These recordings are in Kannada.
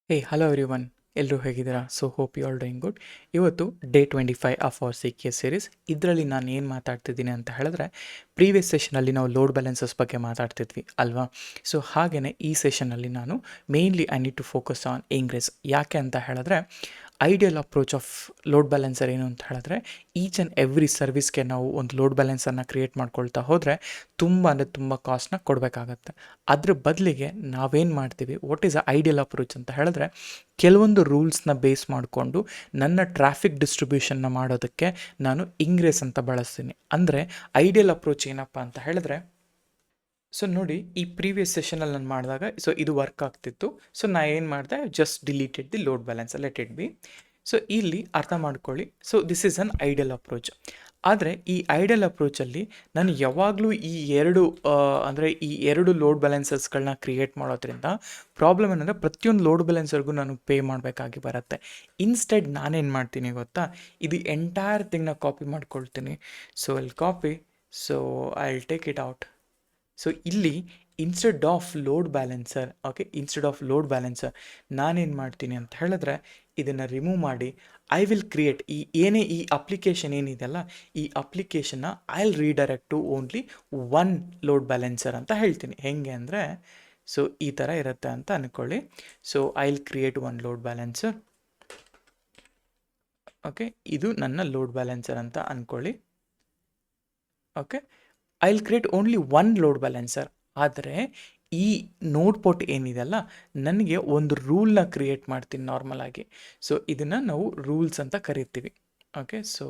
Hello everyone. ಎಲ್ಲರೂ ಹೇಗಿದ್ದೀರಾ? So hope you all doing good. ಇವತ್ತು day 25 of our C K series. ಇದರಲ್ಲಿ ನಾನು ಏನು ಮಾತಾಡ್ತಿದ್ದೀನಿ ಅಂತ ಹೇಳಿದ್ರೆ, ಪ್ರೀವಿಯಸ್ ಸೆಷನಲ್ಲಿ ನಾವು ಲೋಡ್ ಬ್ಯಾಲೆನ್ಸಸ್ ಬಗ್ಗೆ ಮಾತಾಡ್ತಿದ್ವಿ ಅಲ್ವಾ? ಸೊ ಹಾಗೆಯೇ ಈ ಸೆಷನಲ್ಲಿ ನಾನು mainly I need to focus on ingress. ಯಾಕೆ ಅಂತ ಹೇಳಿದ್ರೆ, ideal approach of load balancer ಏನು ಅಂತ ಹೇಳಿದ್ರೆ, ಈಚ್ ಆ್ಯಂಡ್ ಎವ್ರಿ ಸರ್ವಿಸ್ಗೆ ನಾವು ಒಂದು ಲೋಡ್ ಬ್ಯಾಲೆನ್ಸನ್ನು ಕ್ರಿಯೇಟ್ ಮಾಡ್ಕೊಳ್ತಾ ಹೋದರೆ ತುಂಬ ಅಂದರೆ ತುಂಬ ಕಾಸ್ಟ್ನ ಕೊಡಬೇಕಾಗತ್ತೆ. ಅದ್ರ ಬದಲಿಗೆ ನಾವೇನು ಮಾಡ್ತೀವಿ, what is a ideal approach ಅಂತ ಹೇಳಿದ್ರೆ, ಕೆಲವೊಂದು ರೂಲ್ಸ್ನ ಬೇಸ್ ಮಾಡಿಕೊಂಡು ನನ್ನ ಟ್ರಾಫಿಕ್ ಡಿಸ್ಟ್ರಿಬ್ಯೂಷನ್ನ ಮಾಡೋದಕ್ಕೆ ನಾನು ಇಂಗ್ರೆಸ್ ಅಂತ ಬಳಸ್ತೀನಿ. ಅಂದರೆ ಐಡಿಯಲ್ ಅಪ್ರೋಚ್ ಏನಪ್ಪ ಅಂತ ಹೇಳಿದ್ರೆ, ಸೊ ನೋಡಿ, ಈ ಪ್ರೀವಿಯಸ್ ಸೆಷನಲ್ಲಿ ನಾನು ಮಾಡಿದಾಗ ಸೊ ಇದು ವರ್ಕ್ ಆಗ್ತಿತ್ತು. ಸೊ ನಾ ಏನು ಮಾಡಿದೆ, just deleted the load balance, let it B. So ಇಲ್ಲಿ ಅರ್ಥ ಮಾಡ್ಕೊಳ್ಳಿ, so this is an ideal approach. ಆದರೆ ಈ ಐಡಿಯಲ್ ಅಪ್ರೋಚಲ್ಲಿ ನಾನು ಯಾವಾಗಲೂ ಈ ಎರಡು ಲೋಡ್ ಬ್ಯಾಲೆನ್ಸಸ್ಗಳನ್ನ ಕ್ರಿಯೇಟ್ ಮಾಡೋದ್ರಿಂದ ಪ್ರಾಬ್ಲಮ್ ಏನಂದರೆ, ಪ್ರತಿಯೊಂದು ಲೋಡ್ ಬ್ಯಾಲೆನ್ಸರ್ಗೂ ನಾನು ಪೇ ಮಾಡಬೇಕಾಗಿ ಬರುತ್ತೆ. ಇನ್ಸ್ಟೆಡ್ ನಾನೇನು ಮಾಡ್ತೀನಿ ಗೊತ್ತಾ, ಇದು ಎಂಟೈರ್ ಥಿಂಗ್ನ ಕಾಪಿ ಮಾಡ್ಕೊಳ್ತೀನಿ. ಸೊ ಅಲ್ಲಿ copy, so I will take it out. So ಇಲ್ಲಿ ಇನ್ಸ್ಟೆಡ್ ಆಫ್ ಲೋಡ್ ಬ್ಯಾಲೆನ್ಸರ್ ನಾನೇನು ಮಾಡ್ತೀನಿ ಅಂತ ಹೇಳಿದ್ರೆ, ಇದನ್ನು ರಿಮೂವ್ ಮಾಡಿ ಐ ವಿಲ್ ಕ್ರಿಯೇಟ್ ಈ ಅಪ್ಲಿಕೇಶನ್ ಏನಿದೆಯಲ್ಲ, ಈ ಅಪ್ಲಿಕೇಶನ್ನ I will redirect to only one load balancer ಅಂತ ಹೇಳ್ತೀನಿ. ಹೆಂಗೆ ಅಂದರೆ, ಸೊ ಈ ಥರ ಇರುತ್ತೆ ಅಂತ ಅಂದ್ಕೊಳ್ಳಿ. So I will create one load balancer. Okay, ಇದು ನನ್ನ ಲೋಡ್ ಬ್ಯಾಲೆನ್ಸರ್ ಅಂತ ಅಂದ್ಕೊಳ್ಳಿ. Okay, I will create only one load balancer. ಆದರೆ ಈ ನೋಡ್ ಪೋರ್ಟ್ ಏನಿದೆಯಲ್ಲ, ನನಗೆ ಒಂದು ರೂಲ್ನ ಕ್ರಿಯೇಟ್ ಮಾಡ್ತೀನಿ ನಾರ್ಮಲ್ ಆಗಿ. ಸೊ ಇದನ್ನು ನಾವು ರೂಲ್ಸ್ ಅಂತ ಕರಿತೀವಿ. ಓಕೆ, ಸೊ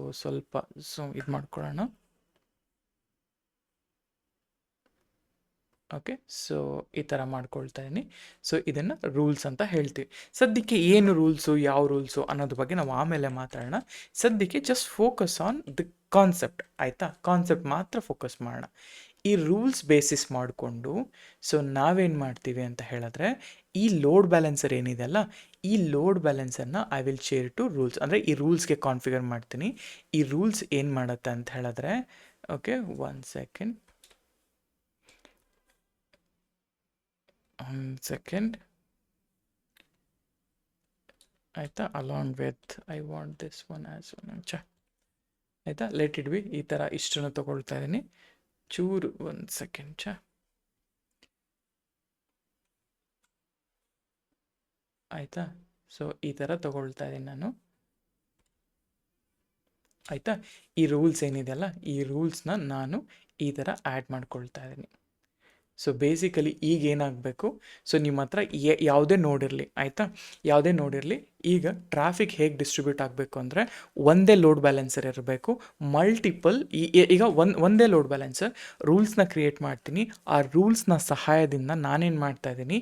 ಇದು ಮಾಡ್ಕೊಳ್ಳೋಣ. ಓಕೆ, ಸೊ ಈ ಥರ ಮಾಡ್ಕೊಳ್ತಾ ಇದ್ದೀನಿ. ಸೊ ಇದನ್ನು ರೂಲ್ಸ್ ಅಂತ ಹೇಳ್ತೀವಿ. ಸದ್ಯಕ್ಕೆ ಏನು ರೂಲ್ಸು, ಯಾವ ರೂಲ್ಸು ಅನ್ನೋದ್ರ ಬಗ್ಗೆ ನಾವು ಆಮೇಲೆ ಮಾತಾಡೋಣ. ಸದ್ಯಕ್ಕೆ just focus on the concept, ಆಯಿತಾ? ಕಾನ್ಸೆಪ್ಟ್ ಮಾತ್ರ ಫೋಕಸ್ ಮಾಡೋಣ. ಈ ರೂಲ್ಸ್ ಬೇಸಿಸ್ ಮಾಡಿಕೊಂಡು ಸೊ ನಾವೇನು ಮಾಡ್ತೀವಿ ಅಂತ ಹೇಳಿದ್ರೆ, ಈ ಲೋಡ್ ಬ್ಯಾಲೆನ್ಸರ್ ಏನಿದೆಯಲ್ಲ, ಈ ಲೋಡ್ ಬ್ಯಾಲೆನ್ಸನ್ನು I will share two rules. ಅಂದರೆ ಈ ರೂಲ್ಸ್ಗೆ ಕಾನ್ಫಿಗರ್ ಮಾಡ್ತೀನಿ. ಈ ರೂಲ್ಸ್ ಏನು ಮಾಡುತ್ತೆ ಅಂತ ಹೇಳಿದ್ರೆ, ಓಕೆ, 1 ಸೆಕೆಂಡ್. ಆಯಿತಾ? Along with I want this one as one. ಆಯಿತಾ? Let it be. ಈ ಥರ ಇಷ್ಟನ್ನು ತೊಗೊಳ್ತಾ ಇದ್ದೀನಿ. ಚೂರು 1 ಸೆಕೆಂಡ್. ಆಯಿತಾ? ಸೊ ಈ ಥರ ತೊಗೊಳ್ತಾ ಇದ್ದೀನಿ ನಾನು. ಆಯಿತಾ? ಈ ರೂಲ್ಸ್ ಏನಿದೆಯಲ್ಲ, ಈ ರೂಲ್ಸ್ನ ನಾನು ಈ ಥರ ಆ್ಯಡ್ ಮಾಡ್ಕೊಳ್ತಾ ಇದ್ದೀನಿ. ಸೊ ಬೇಸಿಕಲಿ ಈಗ ಏನಾಗಬೇಕು, ಸೊ ನಿಮ್ಮ ಹತ್ರ ಯಾವುದೇ ನೋಡಿರಲಿ, ಆಯಿತಾ? ಯಾವುದೇ ನೋಡಿರಲಿ, ಈಗ ಟ್ರಾಫಿಕ್ ಹೇಗೆ ಡಿಸ್ಟ್ರಿಬ್ಯೂಟ್ ಆಗಬೇಕು ಅಂದರೆ, ಒಂದೇ ಲೋಡ್ ಬ್ಯಾಲೆನ್ಸರ್ ಇರಬೇಕು. ಮಲ್ಟಿಪಲ್ ಈಗ ಒಂದೇ ಲೋಡ್ ಬ್ಯಾಲೆನ್ಸರ್ ರೂಲ್ಸ್ನ ಕ್ರಿಯೇಟ್ ಮಾಡ್ತೀನಿ. ಆ ರೂಲ್ಸ್ನ ಸಹಾಯದಿಂದ ನಾನೇನು ಮಾಡ್ತಾ ಇದ್ದೀನಿ,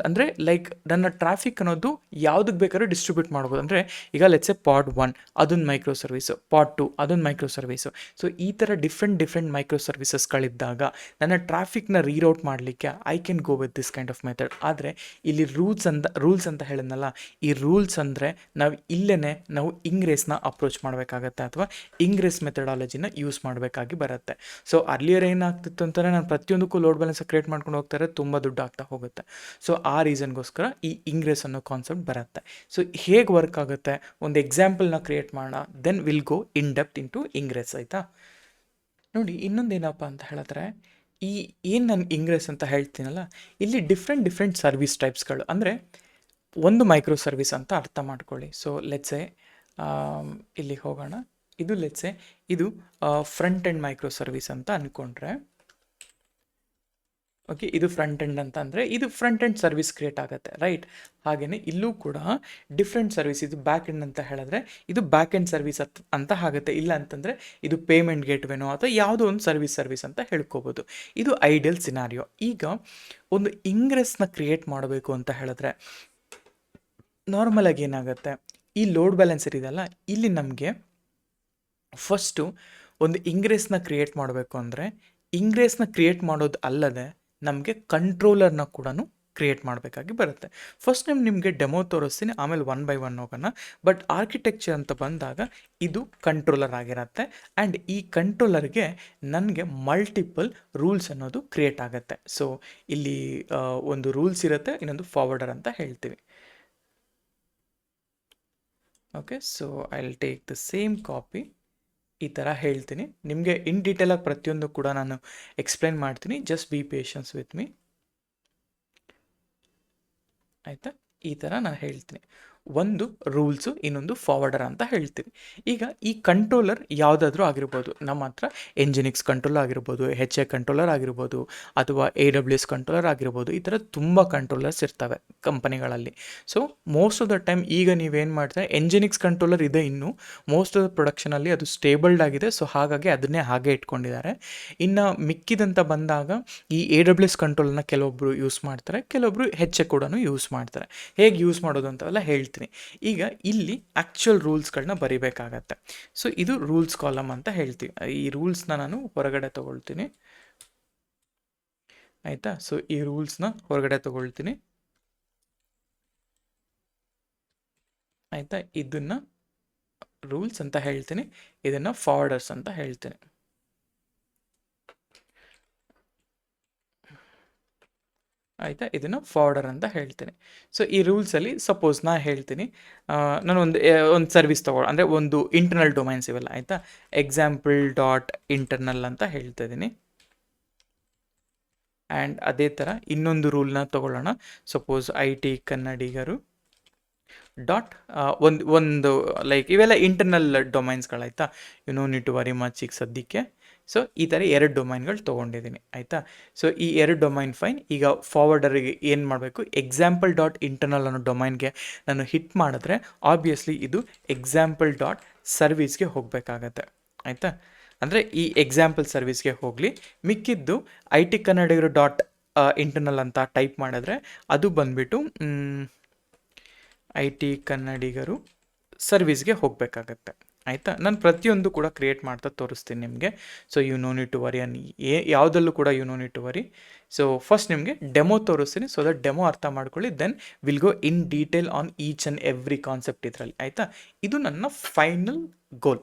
ಅಂದರೆ ಲೈಕ್ ನನ್ನ ಟ್ರಾಫಿಕ್ ಅನ್ನೋದು ಯಾವುದಕ್ಕೆ ಬೇಕಾದ್ರೂ ಡಿಸ್ಟ್ರಿಬ್ಯೂಟ್ ಮಾಡ್ಬೋದು. ಅಂದರೆ ಈಗ ಲೆಟ್ಸ್ ಎ ಪಾಡ್ 1 ಅದೊಂದು ಮೈಕ್ರೋ ಸರ್ವಿಸು, ಪಾಡ್ 2 ಅದೊಂದು ಮೈಕ್ರೋ ಸರ್ವಿಸು. ಸೊ ಈ ಥರ ಡಿಫ್ರೆಂಟ್ ಮೈಕ್ರೋ ಸರ್ವಿಸಸ್ಗಳಿದ್ದಾಗ ನನ್ನ ಟ್ರಾಫಿಕ್ನ ರೀರೌಟ್ ಮಾಡಲಿಕ್ಕೆ I can go with this kind of method. ಆದರೆ ಇಲ್ಲಿ ರೂಲ್ಸ್ ಅಂತ ಹೇಳಿದ್ನಲ್ಲ, ಈ ರೂಲ್ಸ್ ಅಂದರೆ ನಾವು ಇಂಗ್ರೆಸ್ನ ಅಪ್ರೋಚ್ ಮಾಡಬೇಕಾಗತ್ತೆ, ಅಥವಾ ಇಂಗ್ರೆಸ್ ಮೆಥಡಾಲಜಿನ ಯೂಸ್ ಮಾಡಬೇಕಾಗಿ ಬರುತ್ತೆ. ಸೊ ಅರ್ಲಿಯರ್ ಏನಾಗ್ತಿತ್ತು ಅಂತಂದರೆ, ನಾನು ಪ್ರತಿಯೊಂದಕ್ಕೂ ಲೋಡ್ ಬ್ಯಾಲೆನ್ಸ್ ಕ್ರಿಯೇಟ್ ಮಾಡ್ಕೊಂಡು ಹೋಗ್ತಾರೆ, ತುಂಬ ದುಡ್ಡು ಆಗ್ತಾ ಹೋಗುತ್ತೆ. ಸೊ ಆ ರೀಸನ್ಗೋಸ್ಕರ ಈ ಇಂಗ್ರೆಸ್ ಅನ್ನೋ ಕಾನ್ಸೆಪ್ಟ್ ಬರುತ್ತೆ. ಸೊ ಹೇಗೆ ವರ್ಕ್ ಆಗುತ್ತೆ, ಒಂದು ಎಕ್ಸಾಂಪಲ್ನ ಕ್ರಿಯೇಟ್ ಮಾಡೋಣ, then will go in depth into ingress. ಆಯಿತಾ? ನೋಡಿ, ಇನ್ನೊಂದೇನಪ್ಪ ಅಂತ ಹೇಳಿದ್ರೆ, ಏನು ನಾನು ಇಂಗ್ರೆಸ್ ಅಂತ ಹೇಳ್ತೀನಲ್ಲ, ಇಲ್ಲಿ ಡಿಫ್ರೆಂಟ್ ಸರ್ವಿಸ್ ಟೈಪ್ಸ್ಗಳು. ಅಂದರೆ ಒಂದು ಮೈಕ್ರೋ ಸರ್ವಿಸ್ ಅಂತ ಅರ್ಥ ಮಾಡ್ಕೊಳ್ಳಿ. ಸೊ ಲೆಟ್ಸೆ ಇಲ್ಲಿ ಹೋಗೋಣ. ಇದು ಫ್ರಂಟ್ ಎಂಡ್ ಮೈಕ್ರೋ ಸರ್ವಿಸ್ ಅಂತ ಅಂದ್ಕೊಂಡ್ರೆ, ಓಕೆ, ಇದು ಫ್ರಂಟ್ ಎಂಡ್ ಅಂತ ಅಂದರೆ ಇದು ಫ್ರಂಟ್ ಎಂಡ್ ಸರ್ವಿಸ್ ಕ್ರಿಯೇಟ್ ಆಗುತ್ತೆ, ರೈಟ್? ಹಾಗೆಯೇ ಇಲ್ಲೂ ಕೂಡ ಡಿಫ್ರೆಂಟ್ ಸರ್ವಿಸ್. ಇದು ಬ್ಯಾಕ್ ಎಂಡ್ ಅಂತ ಹೇಳಿದ್ರೆ ಇದು ಬ್ಯಾಕ್ ಎಂಡ್ ಸರ್ವಿಸ್ ಅಂತ ಆಗುತ್ತೆ. ಇಲ್ಲ ಅಂತಂದರೆ ಇದು ಪೇಮೆಂಟ್ ಗೇಟ್ವೇನೋ ಅಥವಾ ಯಾವುದೋ ಒಂದು ಸರ್ವಿಸ್ ಅಂತ ಹೇಳ್ಕೋಬೋದು. ಇದು ಐಡಿಯಲ್ ಸಿನಾರಿಯೋ. ಈಗ ಒಂದು ಇಂಗ್ರೆಸ್ನ ಕ್ರಿಯೇಟ್ ಮಾಡಬೇಕು ಅಂತ ಹೇಳಿದ್ರೆ, ನಾರ್ಮಲಾಗಿ ಏನಾಗುತ್ತೆ, ಈ ಲೋಡ್ ಬ್ಯಾಲೆನ್ಸರ್ ಇದೆಯಲ್ಲ, ಇಲ್ಲಿ ನಮಗೆ ಫಸ್ಟು ಒಂದು ಇಂಗ್ರೆಸ್ನ ಕ್ರಿಯೇಟ್ ಮಾಡಬೇಕು ಅಂದರೆ, ಇಂಗ್ರೆಸ್ನ ಕ್ರಿಯೇಟ್ ಮಾಡೋದು ಅಲ್ಲದೆ ನಮಗೆ ಕಂಟ್ರೋಲರ್ನ ಕೂಡ ಕ್ರಿಯೇಟ್ ಮಾಡಬೇಕಾಗಿ ಬರುತ್ತೆ. ಫಸ್ಟ್ ನಿಮಗೆ ಡೆಮೋ ತೋರಿಸ್ತೀನಿ, ಆಮೇಲೆ 1 by 1 ಹೋಗೋಣ. ಬಟ್ ಆರ್ಕಿಟೆಕ್ಚರ್ ಅಂತ ಬಂದಾಗ ಇದು ಕಂಟ್ರೋಲರ್ ಆಗಿರುತ್ತೆ. ಆ್ಯಂಡ್ ಈ ಕಂಟ್ರೋಲರ್ಗೆ ನನಗೆ ಮಲ್ಟಿಪಲ್ ರೂಲ್ಸ್ ಅನ್ನೋದು ಕ್ರಿಯೇಟ್ ಆಗುತ್ತೆ. ಸೊ ಇಲ್ಲಿ ಒಂದು ರೂಲ್ಸ್ ಇರುತ್ತೆ, ಇನ್ನೊಂದು ಫಾರ್ವರ್ಡರ್ ಅಂತ ಹೇಳ್ತೀವಿ. Okay, so I will take the same copy. ಈ ಥರ ಹೇಳ್ತೀನಿ ನಿಮಗೆ ಇನ್ ಡೀಟೇಲಾಗಿ ಪ್ರತಿಯೊಂದು ಕೂಡ ನಾನು ಎಕ್ಸ್ಪ್ಲೈನ್ ಮಾಡ್ತೀನಿ. Just B patience with me. ಆಯಿತಾ, ಈ ಥರ ನಾನು ಹೇಳ್ತೀನಿ. ಒಂದು ರೂಲ್ಸು, ಇನ್ನೊಂದು ಫಾರ್ವರ್ಡರ್ ಅಂತ ಹೇಳ್ತೀನಿ. ಈಗ ಈ ಕಂಟ್ರೋಲರ್ ಯಾವುದಾದ್ರೂ ಆಗಿರ್ಬೋದು, ನಮ್ಮ ಹತ್ರ ಎಂಜಿನಿಕ್ಸ್ ಕಂಟ್ರೋಲರ್ ಆಗಿರ್ಬೋದು, HA ಕಂಟ್ರೋಲರ್ ಆಗಿರ್ಬೋದು, ಅಥವಾ AWS ಕಂಟ್ರೋಲರ್ ಆಗಿರ್ಬೋದು. ಈ ಥರ ತುಂಬ ಕಂಟ್ರೋಲರ್ಸ್ ಇರ್ತವೆ ಕಂಪನಿಗಳಲ್ಲಿ. So most of the time ಈಗ ನೀವೇನು ಮಾಡ್ತಾರೆ, ಎಂಜಿನಿಕ್ಸ್ ಕಂಟ್ರೋಲರ್ ಇದೆ, ಇನ್ನು ಮೋಸ್ಟ್ ಆಫ್ ದ ಪ್ರೊಡಕ್ಷನಲ್ಲಿ ಅದು ಸ್ಟೇಬಲ್ಡ್ ಆಗಿದೆ. ಸೊ ಹಾಗಾಗಿ ಅದನ್ನೇ ಹಾಗೆ ಇಟ್ಕೊಂಡಿದ್ದಾರೆ. ಇನ್ನು ಮಿಕ್ಕಿದಂತ ಬಂದಾಗ ಈ AWS ಕಂಟ್ರೋಲರ್ನ ಕೆಲವೊಬ್ಬರು ಯೂಸ್ ಮಾಡ್ತಾರೆ, ಕೆಲವೊಬ್ಬರು HA ಕೂಡ ಯೂಸ್ ಮಾಡ್ತಾರೆ. ಹೇಗೆ ಯೂಸ್ ಮಾಡೋದು ಅಂತೆಲ್ಲ ಹೇಳ್ತೀನಿ. ಈಗ ಇಲ್ಲಿ ಆ್ಯಕ್ಚುಯಲ್ ರೂಲ್ಸ್ಗಳನ್ನ ಬರಿಬೇಕಾಗತ್ತೆ. ಸೊ ಇದು ರೂಲ್ಸ್ ಕಾಲಮ್ ಅಂತ ಹೇಳ್ತೀವಿ. ಈ ರೂಲ್ಸ್ನ ನಾನು ಹೊರಗಡೆ ತಗೊಳ್ತೀನಿ. ಆಯಿತಾ, ಸೊ ಈ ರೂಲ್ಸ್ನ ಹೊರಗಡೆ ತಗೊಳ್ತೀನಿ. ಆಯಿತಾ, ಇದನ್ನ ರೂಲ್ಸ್ ಅಂತ ಹೇಳ್ತೀನಿ, ಇದನ್ನು ಫಾರ್ವರ್ಡರ್ಸ್ ಅಂತ ಹೇಳ್ತೀನಿ. ಆಯಿತಾ, ಇದನ್ನು ಫಾರ್ವರ್ಡರ್ ಅಂತ ಹೇಳ್ತೀನಿ. ಸೊ ಈ ರೂಲ್ಸಲ್ಲಿ ಸಪೋಸ್ ನಾನು ಹೇಳ್ತೀನಿ, ನಾನು ಒಂದು ಸರ್ವಿಸ್ ಅಂದರೆ ಒಂದು ಇಂಟರ್ನಲ್ ಡೊಮೈನ್ಸ್ ಇವೆಲ್ಲ. ಆಯಿತಾ, example.internal ಅಂತ ಹೇಳ್ತಾ ಇದ್ದೀನಿ. ಆ್ಯಂಡ್ ಅದೇ ಥರ ಇನ್ನೊಂದು ರೂಲ್ನ ತಗೊಳ್ಳೋಣ. ಸಪೋಸ್ IT ಕನ್ನಡಿಗರು ಡಾಟ್ ಒಂದು ಲೈಕ್ ಇವೆಲ್ಲ ಇಂಟರ್ನಲ್ ಡೊಮೈನ್ಸ್ಗಳಾಯ್ತಾ, you no need to worry much ಈಗ ಸದ್ಯಕ್ಕೆ. ಸೊ ಈ ಥರ 2 ಡೊಮೈನ್ಗಳು ತೊಗೊಂಡಿದ್ದೀನಿ. ಆಯಿತಾ, ಸೊ ಈ 2 ಡೊಮೈನ್ ಫೈನ್. ಈಗ ಫಾರ್ವರ್ಡರಿಗೆ ಏನು ಮಾಡಬೇಕು, example.internal ಅನ್ನೋ ಡೊಮೈನ್ಗೆ ನಾನು ಹಿಟ್ ಮಾಡಿದ್ರೆ ಆಬ್ವಿಯಸ್ಲಿ ಇದು example.serviceಗೆ ಹೋಗಬೇಕಾಗತ್ತೆ. ಆಯಿತಾ, ಅಂದರೆ ಈ ಎಕ್ಸಾಂಪಲ್ ಸರ್ವಿಸ್ಗೆ ಹೋಗಲಿ. ಮಿಕ್ಕಿದ್ದು IT ಕನ್ನಡಿಗರು .internal ಅಂತ ಟೈಪ್ ಮಾಡಿದ್ರೆ ಅದು ಬಂದುಬಿಟ್ಟು IT ಕನ್ನಡಿಗರು ಸರ್ವಿಸ್ಗೆ ಹೋಗಬೇಕಾಗತ್ತೆ. ಆಯಿತಾ, ನಾನು ಪ್ರತಿಯೊಂದು ಕೂಡ ಕ್ರಿಯೇಟ್ ಮಾಡ್ತಾ ತೋರಿಸ್ತೀನಿ ನಿಮಗೆ. So you no need to worry ಯಾವುದಲ್ಲೂ ಕೂಡ you no need to worry. So first ನಿಮಗೆ ಡೆಮೋ ತೋರಿಸ್ತೀನಿ, ಸೊ ದಟ್ ಡೆಮೋ ಅರ್ಥ ಮಾಡ್ಕೊಳ್ಳಿ. Then will go in detail on each and every concept ಇದರಲ್ಲಿ. ಆಯಿತಾ, ಇದು ನನ್ನ ಫೈನಲ್ ಗೋಲ್.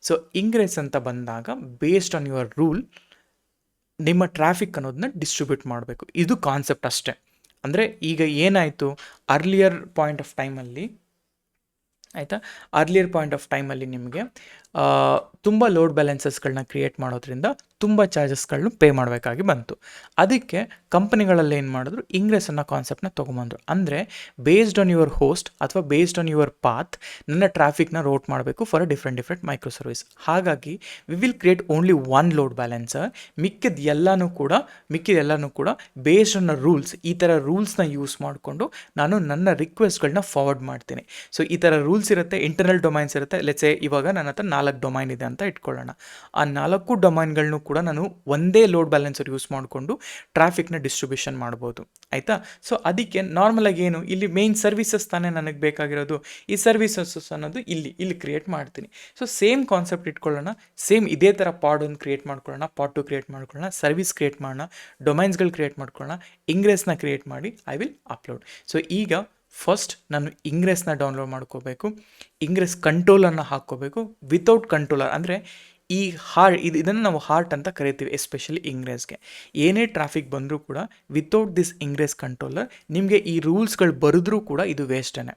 ಸೊ ಇಂಗ್ರೆಸ್ ಅಂತ ಬಂದಾಗ ಬೇಸ್ಡ್ ಆನ್ ಯುವರ್ ರೂಲ್ ನಿಮ್ಮ ಟ್ರಾಫಿಕ್ ಅನ್ನೋದನ್ನ ಡಿಸ್ಟ್ರಿಬ್ಯೂಟ್ ಮಾಡಬೇಕು. ಇದು ಕಾನ್ಸೆಪ್ಟ್ ಅಷ್ಟೇ. ಅಂದರೆ ಈಗ ಏನಾಯಿತು, ಅರ್ಲಿಯರ್ ಪಾಯಿಂಟ್ ಆಫ್ ಟೈಮಲ್ಲಿ, ಆಯಿತಾ, ಅರ್ಲಿಯರ್ ಪಾಯಿಂಟ್ ಆಫ್ ಟೈಮಲ್ಲಿ ನಿಮಗೆ ತುಂಬ ಲೋಡ್ ಬ್ಯಾಲೆನ್ಸಸ್ಗಳನ್ನ ಕ್ರಿಯೇಟ್ ಮಾಡೋದ್ರಿಂದ ತುಂಬ ಚಾರ್ಜಸ್ಗಳನ್ನ ಪೇ ಮಾಡಬೇಕಾಗಿ ಬಂತು. ಅದಕ್ಕೆ ಕಂಪನಿಗಳಲ್ಲಿ ಏನು ಮಾಡಿದ್ರು, ಇಂಗ್ರೆಸ್ ಅನ್ನೋ ಕಾನ್ಸೆಪ್ಟನ್ನ ತೊಗೊಂಬಂದರು. ಅಂದರೆ ಬೇಸ್ಡ್ ಆನ್ ಯುವರ್ ಹೋಸ್ಟ್ ಅಥವಾ ಬೇಸ್ಡ್ ಆನ್ ಯುವರ್ ಪಾತ್ ನನ್ನ ಟ್ರಾಫಿಕ್ನ ರೋಟ್ ಮಾಡಬೇಕು for a different micro service. ಹಾಗಾಗಿ we will create only one load balancer. ಮಿಕ್ಕಿದೆಲ್ಲನೂ ಕೂಡ ಬೇಸ್ಡ್ ಆನ್ ರೂಲ್ಸ್, ಈ ಥರ ರೂಲ್ಸ್ನ ಯೂಸ್ ಮಾಡಿಕೊಂಡು ನಾನು ನನ್ನ ರಿಕ್ವೆಸ್ಟ್ಗಳನ್ನ ಫಾರ್ವರ್ಡ್ ಮಾಡ್ತೀನಿ. ಸೊ ಈ ಥರ ರೂಲ್ಸ್ ಇರುತ್ತೆ, ಇಂಟರ್ನಲ್ ಡೊಮೈನ್ಸ್ ಇರುತ್ತೆ. ಲೆಟ್ಸೆ ಇವಾಗ ನನ್ನ ಹತ್ರ 4 ಡೊಮೈನ್ ಇದೆ ಅಂತ ಇಟ್ಕೊಳ್ಳೋಣ. ಆ 4 ಡೊಮೈನ್ಗಳನ್ನು ಕೂಡ ನಾನು ಒಂದೇ ಲೋಡ್ ಬ್ಯಾಲೆನ್ಸರ್ ಯೂಸ್ ಮಾಡಿಕೊಂಡು ಟ್ರಾಫಿಕ್ನ ಡಿಸ್ಟ್ರಿಬ್ಯೂಷನ್ ಮಾಡ್ಬೋದು. ಆಯಿತಾ, ಸೊ ಅದಕ್ಕೆ ನಾರ್ಮಲಾಗಿ ಏನು, ಇಲ್ಲಿ ಮೇನ್ ಸರ್ವಿಸಸ್ ತಾನೇ ನನಗೆ ಬೇಕಾಗಿರೋದು. ಈ ಸರ್ವಿಸಸ್ ಅನ್ನೋದು ಇಲ್ಲಿ ಕ್ರಿಯೇಟ್ ಮಾಡ್ತೀನಿ. ಸೊ ಸೇಮ್ ಕಾನ್ಸೆಪ್ಟ್ ಇಟ್ಕೊಳ್ಳೋಣ, ಸೇಮ್ ಇದೇ ಥರ ಪಾಡ್ 1 ಕ್ರಿಯೇಟ್ ಮಾಡ್ಕೊಳ್ಳೋಣ, ಪಾಡ್ 2 ಕ್ರಿಯೇಟ್ ಮಾಡ್ಕೊಳ್ಳೋಣ, ಸರ್ವಿಸ್ ಕ್ರಿಯೇಟ್ ಮಾಡೋಣ, ಡೊಮೈನ್ಸ್ಗಳು ಕ್ರಿಯೇಟ್ ಮಾಡ್ಕೊಳ್ಳೋಣ, ಇಂಗ್ರೆಸ್ನ ಕ್ರಿಯೇಟ್ ಮಾಡಿ ಐ ವಿಲ್ ಅಪ್ಲೋಡ್. ಸೊ ಈಗ ಫಸ್ಟ್ ನಾನು ಇಂಗ್ರೆಸ್ನ ಡೌನ್ಲೋಡ್ ಮಾಡ್ಕೋಬೇಕು, ಇಂಗ್ರೆಸ್ ಕಂಟ್ರೋಲರ್ನ ಹಾಕ್ಕೋಬೇಕು. ವಿತೌಟ್ ಕಂಟ್ರೋಲರ್ ಅಂದರೆ ಈ ಇದನ್ನು ನಾವು ಹಾರ್ಟ್ ಅಂತ ಕರಿತೀವಿ. ಎಸ್ಪೆಷಲಿ ಇಂಗ್ರೆಸ್ಗೆ ಏನೇ ಟ್ರಾಫಿಕ್ ಬಂದರೂ ಕೂಡ ವಿತೌಟ್ ದಿಸ್ ಇಂಗ್ರೆಸ್ ಕಂಟ್ರೋಲರ್ ನಿಮಗೆ ಈ ರೂಲ್ಸ್ಗಳು ಬರೆದ್ರೂ ಕೂಡ ಇದು ವೇಸ್ಟೇ.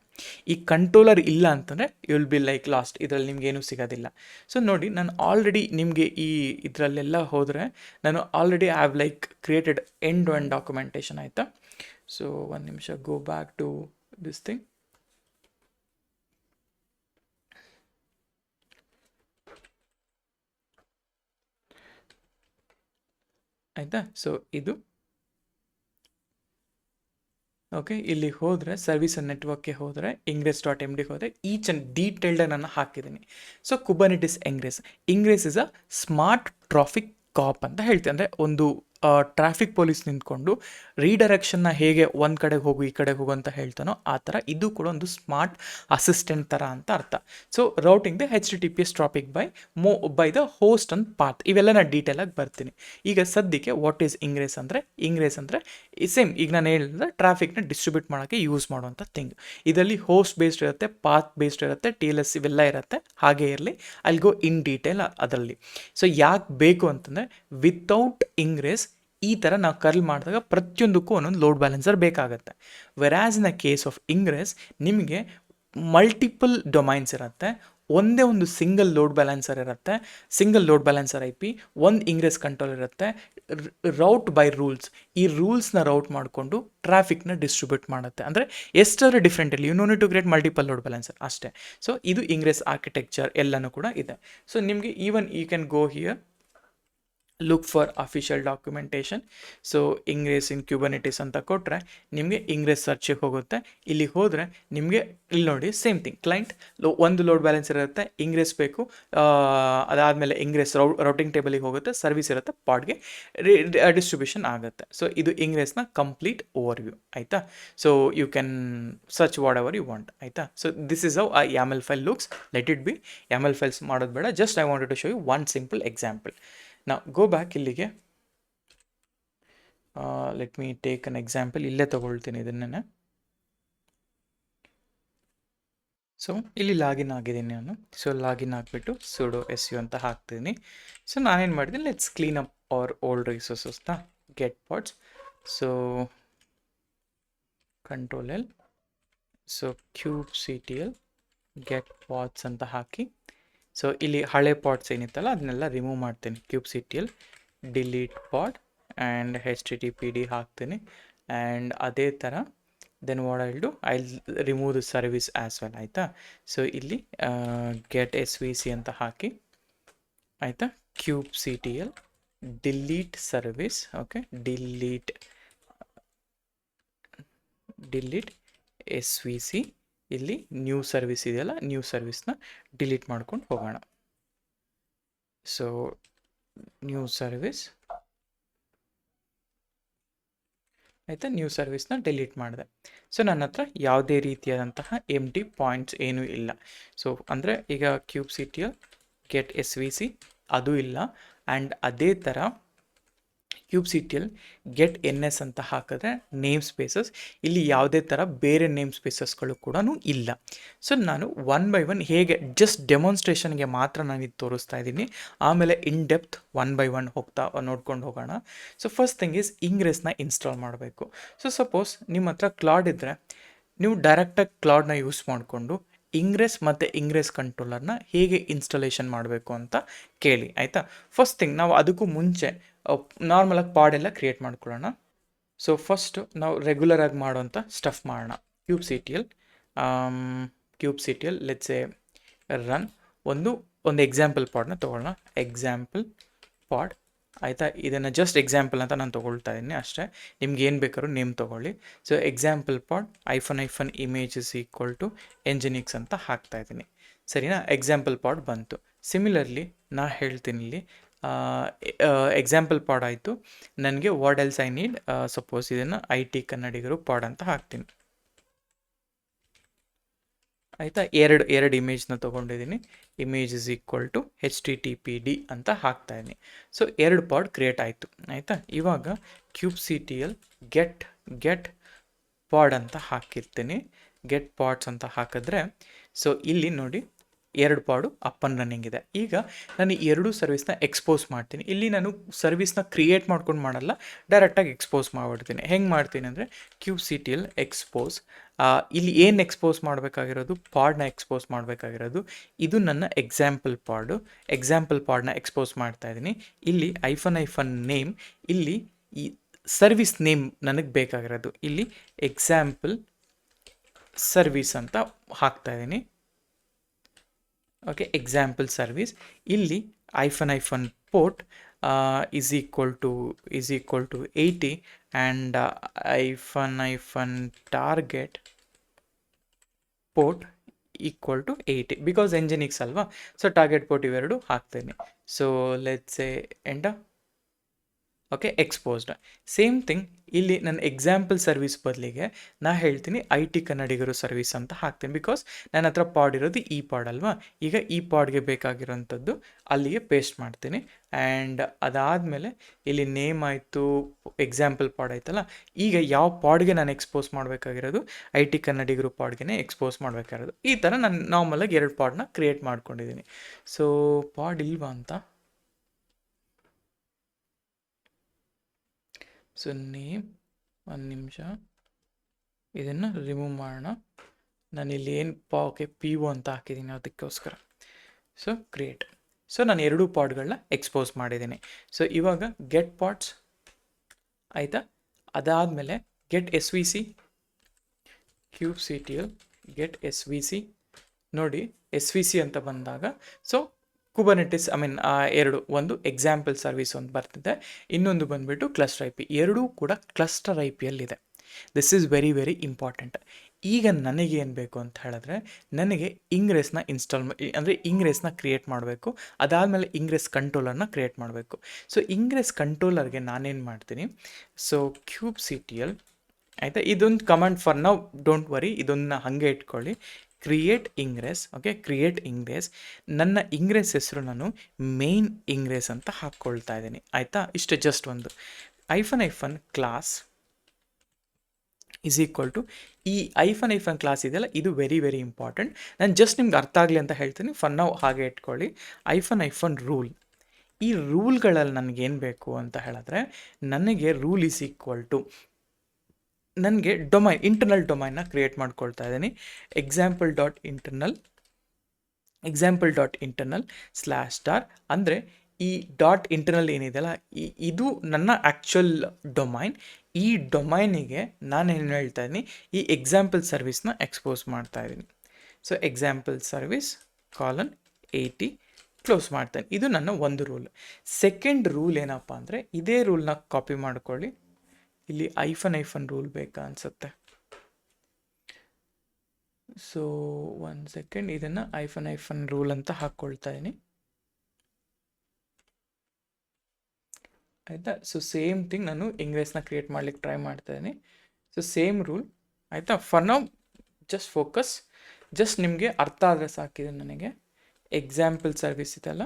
ಈ ಕಂಟ್ರೋಲರ್ ಇಲ್ಲ ಅಂತಂದರೆ you will be like lost, ಇದರಲ್ಲಿ ನಿಮಗೇನು ಸಿಗೋದಿಲ್ಲ. ಸೊ ನೋಡಿ, ನಾನು ಆಲ್ರೆಡಿ ನಿಮಗೆ ಈ ಇದರಲ್ಲೆಲ್ಲ ಹೋದರೆ ನಾನು already I have like created end to end documentation. ಆಯಿತಾ, ಸೊ ಒಂದು ನಿಮಿಷ, go back to this thing. ಆಯಿತಾ, ಸೊ ಇದು ಓಕೆ. ಇಲ್ಲಿ ಹೋದರೆ ಸರ್ವಿಸ್ ಆ್ಯಂಡ್ ನೆಟ್ವರ್ಕ್ಗೆ ಹೋದರೆ ingress.md ಹೋದರೆ ಈಚ್ ಆ್ಯಂಡ್ ಡೀಟೇಲ್ಡಾಗಿ ನಾನು ಹಾಕಿದ್ದೀನಿ. So Kubernetes ingress is a smart traffic cop ಅಂತ ಹೇಳ್ತೀನಿ. ಅಂದರೆ ಒಂದು ಟ್ರಾಫಿಕ್ ಪೊಲೀಸ್ ನಿಂತ್ಕೊಂಡು ರೀಡೈರೆಕ್ಷನ್ನ ಹೇಗೆ ಒಂದು ಕಡೆಗೆ ಹೋಗು ಈ ಕಡೆಗೆ ಹೋಗು ಅಂತ ಹೇಳ್ತಾನೋ ಆ ಥರ ಇದು ಕೂಡ ಒಂದು ಸ್ಮಾರ್ಟ್ ಅಸಿಸ್ಟೆಂಟ್ ಥರ ಅಂತ ಅರ್ಥ. So routing the HTTPS traffic by the host and path, ಇವೆಲ್ಲ ನಾನು ಡೀಟೇಲಾಗಿ ಬರ್ತೀನಿ. ಈಗ ಸದ್ಯಕ್ಕೆ ವಾಟ್ ಈಸ್ ಇಂಗ್ರೆಸ್ ಅಂದರೆ ಸೇಮ್ ಈಗ ನಾನು ಹೇಳಿದ್ರೆ ಟ್ರಾಫಿಕ್ನ ಡಿಸ್ಟ್ರಿಬ್ಯೂಟ್ ಮಾಡೋಕ್ಕೆ ಯೂಸ್ ಮಾಡುವಂಥ ಥಿಂಗ್. ಇದರಲ್ಲಿ ಹೋಸ್ಟ್ ಬೇಸ್ಡ್ ಇರುತ್ತೆ, ಪಾತ್ ಬೇಸ್ಡ್ ಇರುತ್ತೆ, TLS ಇವೆಲ್ಲ ಇರುತ್ತೆ. ಹಾಗೆ ಇರಲಿ, ಅಲ್ಲಿ ಗೋ ಇನ್ ಡೀಟೇಲ್ ಅದರಲ್ಲಿ. ಸೊ ಯಾಕೆ ಬೇಕು ಅಂತಂದರೆ ವಿತೌಟ್ ಇಂಗ್ರೆಸ್ ಈ ಥರ ನಾವು ಕರ್ಲ್ ಮಾಡಿದಾಗ ಪ್ರತಿಯೊಂದಕ್ಕೂ ಒಂದೊಂದು ಲೋಡ್ ಬ್ಯಾಲೆನ್ಸರ್ ಬೇಕಾಗುತ್ತೆ. ವೆರಾಸ್ in the case of Ingres ನಿಮಗೆ ಮಲ್ಟಿಪಲ್ ಡೊಮೈನ್ಸ್ ಇರುತ್ತೆ, ಒಂದೇ ಒಂದು ಸಿಂಗಲ್ ಲೋಡ್ ಬ್ಯಾಲೆನ್ಸರ್ ಇರುತ್ತೆ, ಸಿಂಗಲ್ ಲೋಡ್ ಬ್ಯಾಲೆನ್ಸರ್ IP, ಒಂದು ಇಂಗ್ರೆಸ್ ಕಂಟ್ರೋಲ್ ಇರುತ್ತೆ, ರೌಟ್ ಬೈ ರೂಲ್ಸ್, ಈ ರೂಲ್ಸ್ನ ರೌಟ್ ಮಾಡಿಕೊಂಡು ಟ್ರಾಫಿಕ್ನ ಡಿಸ್ಟ್ರಿಬ್ಯೂಟ್ ಮಾಡುತ್ತೆ. ಅಂದರೆ ಎಷ್ಟಾದ್ರೂ ಡಿಫ್ರೆಂಟ್ ಇರಲಿ, you no need to create multiple load balancer ಅಷ್ಟೇ. ಸೊ ಇದು ಇಂಗ್ರೆಸ್ ಆರ್ಕಿಟೆಕ್ಚರ್ ಎಲ್ಲನೂ ಕೂಡ ಇದೆ. ಸೊ ನಿಮಗೆ even you can go here, look for official documentation. So ingress in Kubernetes ಅಂತ ಕೊಟ್ಟರೆ ನಿಮಗೆ ಇಂಗ್ರೆಸ್ ಸರ್ಚಿಗೆ ಹೋಗುತ್ತೆ. ಇಲ್ಲಿ ಹೋದರೆ ನಿಮಗೆ ಇಲ್ಲಿ ನೋಡಿ ಸೇಮ್ ಥಿಂಗ್, ಕ್ಲೈಂಟ್ ಒಂದು ಲೋಡ್ ಬ್ಯಾಲೆನ್ಸ್ ಇರುತ್ತೆ, ಇಂಗ್ರೆಸ್ ಬೇಕು, ಅದಾದಮೇಲೆ ಇಂಗ್ರೆಸ್ ರೌಟಿಂಗ್ ಟೇಬಲಿಗೆ ಹೋಗುತ್ತೆ, ಸರ್ವಿಸ್ ಇರುತ್ತೆ, ಪಾಡ್ಗೆ ಡಿಸ್ಟ್ರಿಬ್ಯೂಷನ್ ಆಗುತ್ತೆ. ಸೊ ಇದು ಇಂಗ್ರೆಸ್ನ ಕಂಪ್ಲೀಟ್ ಓವರ್ ವ್ಯೂ ಆಯಿತಾ. So you can search whatever you want ಆಯಿತಾ. ಸೊ ದಿಸ್ ಇಸ್ ಹೌ ಆ YAML file looks. Let it be. YAML files ಮಾಡೋದು ಬೇಡ, just I wanted to show you one simple example. Now go back ಇಲ್ಲಿಗೆ. Let me take an example. ಇಲ್ಲೇ ತಗೊಳ್ತೀನಿ ಇದನ್ನೇ. ಸೊ ಇಲ್ಲಿ ಲಾಗಿನ್ ಆಗಿದ್ದೀನಿ ನಾನು. ಸೊ ಲಾಗಿನ್ ಆಗಿಬಿಟ್ಟು sudo su ಅಂತ ಹಾಕ್ತೀನಿ. ಸೊ ನಾನೇನು ಮಾಡಿದ್ದೀನಿ, let's clean up our old ರಿಸೋರ್ಸಸ್ನ get pods. So Ctrl+L, so kubectl get pods ಅಂತ ಹಾಕಿ, ಸೊ ಇಲ್ಲಿ ಹಳೆ ಪಾಡ್ಸ್ ಏನಿತ್ತಲ್ಲ ಅದನ್ನೆಲ್ಲ ರಿಮೂವ್ ಮಾಡ್ತೀನಿ. kubectl delete pod and HTTPD ಹಾಕ್ತೀನಿ. ಆ್ಯಂಡ್ ಅದೇ ಥರ then what I'll do, I'll remove the service as well ಆಯಿತಾ. ಸೊ ಇಲ್ಲಿ ಗೆಟ್ svc ಅಂತ ಹಾಕಿ ಆಯಿತಾ. kubectl delete service, okay, delete svc. ಇಲ್ಲಿ ನ್ಯೂ ಸರ್ವಿಸ್ ಇದೆಯಲ್ಲ, ನ್ಯೂ ಸರ್ವಿಸ್ನ ಡಿಲೀಟ್ ಮಾಡ್ಕೊಂಡು ಹೋಗೋಣ. ಸೊ ನ್ಯೂ ಸರ್ವಿಸ್ ಆಯಿತಾ, ನ್ಯೂ ಸರ್ವಿಸ್ನ ಡಿಲೀಟ್ ಮಾಡಿದೆ. ಸೊ ನನ್ನ ಹತ್ರ ಯಾವುದೇ ರೀತಿಯಾದಂತಹ ಎಂಟಿ ಪಾಯಿಂಟ್ಸ್ ಏನೂ ಇಲ್ಲ. ಸೊ ಅಂದರೆ ಈಗ kubectl ಗೆಟ್ svc ಅದು ಇಲ್ಲ. ಆ್ಯಂಡ್ ಅದೇ ಥರ kubectl ಗೆಟ್ ns ಅಂತ ಹಾಕಿದ್ರೆ ನೇಮ್ ಸ್ಪೇಸಸ್, ಇಲ್ಲಿ ಯಾವುದೇ ಥರ ಬೇರೆ ನೇಮ್ ಸ್ಪೇಸಸ್ಗಳು ಕೂಡ ಇಲ್ಲ. ಸೊ ನಾನು ಒನ್ ಬೈ ಒನ್ ಹೇಗೆ ಜಸ್ಟ್ ಡೆಮಾನ್ಸ್ಟ್ರೇಷನ್ಗೆ ಮಾತ್ರ ನಾನು ಇದು ತೋರಿಸ್ತಾ ಇದ್ದೀನಿ. ಆಮೇಲೆ in depth one by one ನೋಡ್ಕೊಂಡು ಹೋಗೋಣ. ಸೊ ಫಸ್ಟ್ ಥಿಂಗ್ ಈಸ್ ಇಂಗ್ರೆಸ್ನ ಇನ್ಸ್ಟಾಲ್ ಮಾಡಬೇಕು. ಸೊ ಸಪೋಸ್ ನಿಮ್ಮ ಹತ್ರ ಕ್ಲಾಡ್ ಇದ್ದರೆ ನೀವು ಡೈರೆಕ್ಟಾಗಿ ಕ್ಲಾಡ್ನ ಯೂಸ್ ಮಾಡಿಕೊಂಡು ಇಂಗ್ರೆಸ್ ಮತ್ತು ಇಂಗ್ರೆಸ್ ಕಂಟ್ರೋಲರ್ನ ಹೇಗೆ ಇನ್ಸ್ಟಾಲೇಷನ್ ಮಾಡಬೇಕು ಅಂತ ಕೇಳಿ ಆಯಿತಾ. ಫಸ್ಟ್ ಥಿಂಗ್ ನಾವು ಅದಕ್ಕೂ ಮುಂಚೆ ನಾರ್ಮಲಾಗಿ ಪಾಡೆಲ್ಲ ಕ್ರಿಯೇಟ್ ಮಾಡ್ಕೊಳ್ಳೋಣ. ಸೊ ಫಸ್ಟು ನಾವು ರೆಗ್ಯುಲರಾಗಿ ಮಾಡೋಂಥ ಸ್ಟಫ್ ಮಾಡೋಣ. kubectl ಲೆಟ್ಸ್ ಎ ರನ್ ಒಂದು ಎಕ್ಸಾಂಪಲ್ ಪಾಡ್ನ ತೊಗೊಳ್ಳೋಣ. ಎಕ್ಸಾಂಪಲ್ ಪಾಡ್ ಆಯಿತಾ. ಇದನ್ನು ಜಸ್ಟ್ ಎಕ್ಸಾಂಪಲ್ ಅಂತ ನಾನು ತೊಗೊಳ್ತಾ ಇದ್ದೀನಿ ಅಷ್ಟೇ, ನಿಮ್ಗೆ ಏನು ಬೇಕಾದ್ರೂ ನೇಮ್ ತೊಗೊಳ್ಳಿ. ಸೊ ಎಕ್ಸಾಂಪಲ್ ಪಾಡ್ -images = nginx ಅಂತ ಹಾಕ್ತಾ ಇದ್ದೀನಿ, ಸರಿನಾ. ಎಕ್ಸಾಂಪಲ್ ಪಾಡ್ ಬಂತು. ಸಿಮಿಲರ್ಲಿ ನಾ ಹೇಳ್ತೀನಿ ಇಲ್ಲಿ ಎಕ್ಸಾಂಪಲ್ ಪಾಡ್ ಆಯಿತು, ನನಗೆ what else I need, suppose ಇದನ್ನು IT ಕನ್ನಡಿಗರು ಪಾಡ್ ಅಂತ ಹಾಕ್ತೀನಿ ಆಯಿತಾ. ಎರಡು ಇಮೇಜ್ನ ತೊಗೊಂಡಿದ್ದೀನಿ. images = HTTPD ಅಂತ ಹಾಕ್ತಾ ಇದ್ದೀನಿ. ಸೊ ಎರಡು ಪಾಡ್ ಕ್ರಿಯೇಟ್ ಆಯಿತು ಆಯಿತಾ. ಇವಾಗ kubectl ಗೆಟ್ ಪಾಡ್ ಅಂತ ಹಾಕಿರ್ತೀನಿ. ಗೆಟ್ ಪಾಡ್ಸ್ ಅಂತ ಹಾಕಿದ್ರೆ ಸೊ ಇಲ್ಲಿ ನೋಡಿ ಎರಡು ಪಾಡು ಅಪ್ ಆ್ಯಂಡ್ ರನ್ನಿಂಗ್ ಇದೆ. ಈಗ ನಾನು ಎರಡೂ ಸರ್ವಿಸ್ನ ಎಕ್ಸ್ಪೋಸ್ ಮಾಡ್ತೀನಿ. ಇಲ್ಲಿ ನಾನು ಸರ್ವಿಸ್ನ ಕ್ರಿಯೇಟ್ ಮಾಡ್ಕೊಂಡು ಮಾಡಲ್ಲ, ಡೈರೆಕ್ಟಾಗಿ ಎಕ್ಸ್ಪೋಸ್ ಮಾಡಿಬಿಡ್ತೀನಿ. ಹೆಂಗೆ ಮಾಡ್ತೀನಿ ಅಂದರೆ kubectl ಎಕ್ಸ್ಪೋಸ್, ಇಲ್ಲಿ ಏನು ಎಕ್ಸ್ಪೋಸ್ ಮಾಡಬೇಕಾಗಿರೋದು, ಪಾಡ್ನ ಎಕ್ಸ್ಪೋಸ್ ಮಾಡಬೇಕಾಗಿರೋದು. ಇದು ನನ್ನ ಎಕ್ಸಾಂಪಲ್ ಪಾಡ್ನ ಎಕ್ಸ್ಪೋಸ್ ಮಾಡ್ತಾ ಇದ್ದೀನಿ. ಇಲ್ಲಿ ನೇಮ್, ಇಲ್ಲಿ ಈ ಸರ್ವಿಸ್ ನೇಮ್ ನನಗೆ ಬೇಕಾಗಿರೋದು, ಇಲ್ಲಿ ಎಕ್ಸಾಂಪಲ್ ಸರ್ವಿಸ್ ಅಂತ ಹಾಕ್ತಾ ಇದ್ದೀನಿ. Okay, example service. ಇಲ್ಲಿ -port is equal to 80 and -target port equal to 80 because nginx ಅಲ್ವಾ. ಸೊ ಟಾರ್ಗೆಟ್ ಪೋರ್ಟ್ ಇವೆರಡು ಹಾಕ್ತೇನೆ. So let's say enter. Okay, exposed. Same thing ಇಲ್ಲಿ ನನ್ನ ಎಕ್ಸಾಂಪಲ್ ಸರ್ವಿಸ್ ಬದಲಿಗೆ ನಾ ಹೇಳ್ತೀನಿ IT ಕನ್ನಡಿಗರು ಸರ್ವಿಸ್ ಅಂತ ಹಾಕ್ತೀನಿ, ಬಿಕಾಸ್ ನನ್ನ ಹತ್ರ ಪಾಡ್ ಇರೋದು ಈ ಪಾಡ್ ಅಲ್ವಾ. ಈಗ ಈ ಪಾಡ್ಗೆ ಬೇಕಾಗಿರೋಂಥದ್ದು ಅಲ್ಲಿಗೆ ಪೇಸ್ಟ್ ಮಾಡ್ತೀನಿ. ಆ್ಯಂಡ್ ಅದಾದಮೇಲೆ ಇಲ್ಲಿ ನೇಮ್ ಆಯಿತು, ಎಕ್ಸಾಂಪಲ್ ಪಾಡ್ ಆಯ್ತಲ್ಲ. ಈಗ ಯಾವ ಪಾಡ್ಗೆ ನಾನು ಎಕ್ಸ್ಪೋಸ್ ಮಾಡಬೇಕಾಗಿರೋದು, IT ಕನ್ನಡಿಗರು ಪಾಡ್ಗೆ ಎಕ್ಸ್ಪೋಸ್ ಮಾಡಬೇಕಾಗಿರೋದು. ಈ ಥರ ನಾನು ನಾರ್ಮಲಾಗಿ ಎರಡು ಪಾಡ್ನ ಕ್ರಿಯೇಟ್ ಮಾಡ್ಕೊಂಡಿದ್ದೀನಿ. ಸೊ ಪಾಡ್ ಇಲ್ವಾ ಅಂತ, ಸೊ ನೇಮ್, ಒಂದು ನಿಮಿಷ ಇದನ್ನು ರಿಮೂವ್ ಮಾಡೋಣ. ನಾನಿಲ್ಲಿ ಏನು ಓಕೆ PO ಅಂತ ಹಾಕಿದ್ದೀನಿ ಅದಕ್ಕೋಸ್ಕರ. So create. ಸೊ ನಾನು 2 ಪಾಡ್ಗಳನ್ನ ಎಕ್ಸ್ಪೋಸ್ ಮಾಡಿದ್ದೀನಿ. ಸೊ ಇವಾಗ ಗೆಟ್ ಪಾಡ್ಸ್ ಆಯಿತಾ. ಅದಾದಮೇಲೆ get SVC kubectl get SVC. ನೋಡಿ SVC ಅಂತ ಬಂದಾಗ ಸೊ ಕುಬರ್ನೆಟಿಸ್ ಎರಡು, ಒಂದು ಎಕ್ಸಾಂಪಲ್ ಸರ್ವಿಸ್ ಒಂದು ಬರ್ತಿದೆ, ಇನ್ನೊಂದು ಬಂದುಬಿಟ್ಟು ಕ್ಲಸ್ಟರ್ IP. ಎರಡೂ ಕೂಡ ಕ್ಲಸ್ಟರ್ IPಯಲ್ಲಿದೆ. This is very very important. ಈಗ ನನಗೇನು ಬೇಕು ಅಂತ ಹೇಳಿದ್ರೆ ನನಗೆ ಇಂಗ್ರೆಸ್ನ ಅಂದರೆ ಇಂಗ್ರೆಸ್ನ ಕ್ರಿಯೇಟ್ ಮಾಡಬೇಕು. ಅದಾದಮೇಲೆ ಇಂಗ್ರೆಸ್ ಕಂಟ್ರೋಲರ್ನ ಕ್ರಿಯೇಟ್ ಮಾಡಬೇಕು. ಸೊ ಇಂಗ್ರೆಸ್ ಕಂಟ್ರೋಲರ್ಗೆ ನಾನೇನು ಮಾಡ್ತೀನಿ, ಸೊ kubectl ಆಯಿತಾ, ಇದೊಂದು ಕಮಾಂಡ್ ಫಾರ್ ನಾವು, ಡೋಂಟ್ ವರಿ, ಇದೊಂದನ್ನ ಹಾಗೆ ಇಟ್ಕೊಳ್ಳಿ. Create ingress. Okay, create ingress. ನನ್ನ ಇಂಗ್ರೆಸ್ ಹೆಸರು ನಾನು ಮೇನ್ ಇಂಗ್ರೆಸ್ ಅಂತ ಹಾಕ್ಕೊಳ್ತಾ ಇದ್ದೀನಿ ಆಯಿತಾ. ಇಷ್ಟು ಜಸ್ಟ್ ಒಂದು -hyphen class is equal to ಈ -hyphen ಕ್ಲಾಸ್ ಇದೆಯಲ್ಲ, ಇದು ವೆರಿ ವೆರಿ ಇಂಪಾರ್ಟೆಂಟ್. ನಾನು ಜಸ್ಟ್ ನಿಮ್ಗೆ ಅರ್ಥ ಆಗಲಿ ಅಂತ ಹೇಳ್ತೀನಿ, ಫಾರ್ ನಾವು ಹಾಗೆ ಇಟ್ಕೊಳ್ಳಿ. -hyphen rule. ಈ ರೂಲ್ಗಳಲ್ಲಿ ನನಗೇನು ಬೇಕು ಅಂತ ಹೇಳಿದ್ರೆ ನನಗೆ ರೂಲ್ ಈಸ್ ಈಕ್ವಲ್ ಟು ನನಗೆ ಇಂಟರ್ನಲ್ ಡೊಮೈನ್ನ ಕ್ರಿಯೇಟ್ ಮಾಡ್ಕೊಳ್ತಾ ಇದ್ದೀನಿ. example.internal /* ಅಂದರೆ ಈ .internal ಏನಿದೆಯಲ್ಲ, ಇದು ನನ್ನ ಆ್ಯಕ್ಚುಯಲ್ ಡೊಮೈನ್. ಈ ಡೊಮೈನಿಗೆ ನಾನೇನು ಹೇಳ್ತಾ ಇದ್ದೀನಿ, ಈ ಎಕ್ಸಾಂಪಲ್ ಸರ್ವಿಸ್ನ ಎಕ್ಸ್ಪೋಸ್ ಮಾಡ್ತಾ ಇದ್ದೀನಿ. ಸೊ ಎಕ್ಸಾಂಪಲ್ ಸರ್ವಿಸ್ :80 ಕ್ಲೋಸ್ ಮಾಡ್ತೇನೆ. ಇದು ನನ್ನ ಒಂದು ರೂಲ್. ಸೆಕೆಂಡ್ ರೂಲ್ ಏನಪ್ಪ ಅಂದರೆ, ಇದೇ ರೂಲ್ನ ಕಾಪಿ ಮಾಡ್ಕೊಳ್ಳಿ. ಇಲ್ಲಿ -hyphen ರೂಲ್ ಬೇಕಾ ಅನಿಸುತ್ತೆ. ಸೊ 1 ಸೆಕೆಂಡ್, ಇದನ್ನು -hyphen ರೂಲ್ ಅಂತ ಹಾಕ್ಕೊಳ್ತಾ ಇದ್ದೀನಿ ಆಯಿತಾ. ಸೊ ಸೇಮ್ ಥಿಂಗ್ ನಾನು ಇಂಗ್ರೆಸ್ನ ಕ್ರಿಯೇಟ್ ಮಾಡ್ಲಿಕ್ಕೆ ಟ್ರೈ ಮಾಡ್ತಾ ಇದ್ದೀನಿ. ಸೊ ಸೇಮ್ ರೂಲ್ ಆಯಿತಾ. ಫಾರ್ ನಾವು ಜಸ್ಟ್ ಫೋಕಸ್, ಜಸ್ಟ್ ನಿಮಗೆ ಅರ್ಥ ಆದರೆ ಸಾಕಿದೆ ನನಗೆ. ಎಕ್ಸಾಂಪಲ್ ಸರ್ವಿಸ್ ಇದೆಲ್ಲ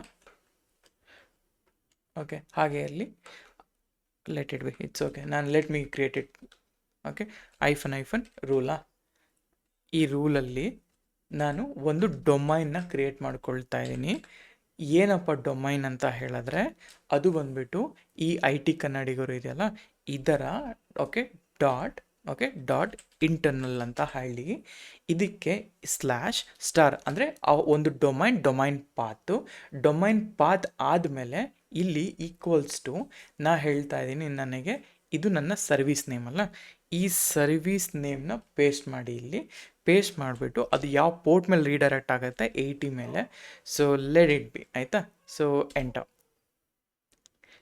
ಓಕೆ, ಹಾಗೆ ಇರಲಿ. Let it B, it's okay. Let me create it. Okay, -hyphen ರೂಲಾ. ಈ ರೂಲಲ್ಲಿ ನಾನು ಒಂದು ಡೊಮೈನ್ನ ಕ್ರಿಯೇಟ್ ಮಾಡ್ಕೊಳ್ತಾ ಇದ್ದೀನಿ. ಏನಪ್ಪ ಡೊಮೈನ್ ಅಂತ ಹೇಳಿದ್ರೆ ಅದು ಬಂದ್ಬಿಟ್ಟು ಈ IT ಕನ್ನಡಿಗರು ಇದೆಯಲ್ಲ ಇದರ ಡಾಟ್ ಇಂಟರ್ನಲ್ ಅಂತ ಹೇಳಿ, ಇದಕ್ಕೆ /* ಅಂದರೆ ಒಂದು ಡೊಮೈನ್ ಪಾತ್ ಆದಮೇಲೆ ಇಲ್ಲಿ ಈಕ್ವಲ್ಸ್ ಟು ನಾ ಹೇಳ್ತಾ ಇದ್ದೀನಿ, ನನಗೆ ಇದು ನನ್ನ ಸರ್ವಿಸ್ ನೇಮ್ ಅಲ್ಲ, ಈ ಸರ್ವಿಸ್ ನೇಮ್ನ ಪೇಸ್ಟ್ ಮಾಡಿ. ಇಲ್ಲಿ ಪೇಸ್ಟ್ ಮಾಡಿಬಿಟ್ಟು ಅದು ಯಾವ ಪೋರ್ಟ್ ಮೇಲೆ ರೀಡೈರೆಕ್ಟ್ ಆಗುತ್ತೆ, 80 ಮೇಲೆ. ಸೊ ಲೆಟ್ ಇಟ್ ಬಿ ಆಯಿತಾ. So enter.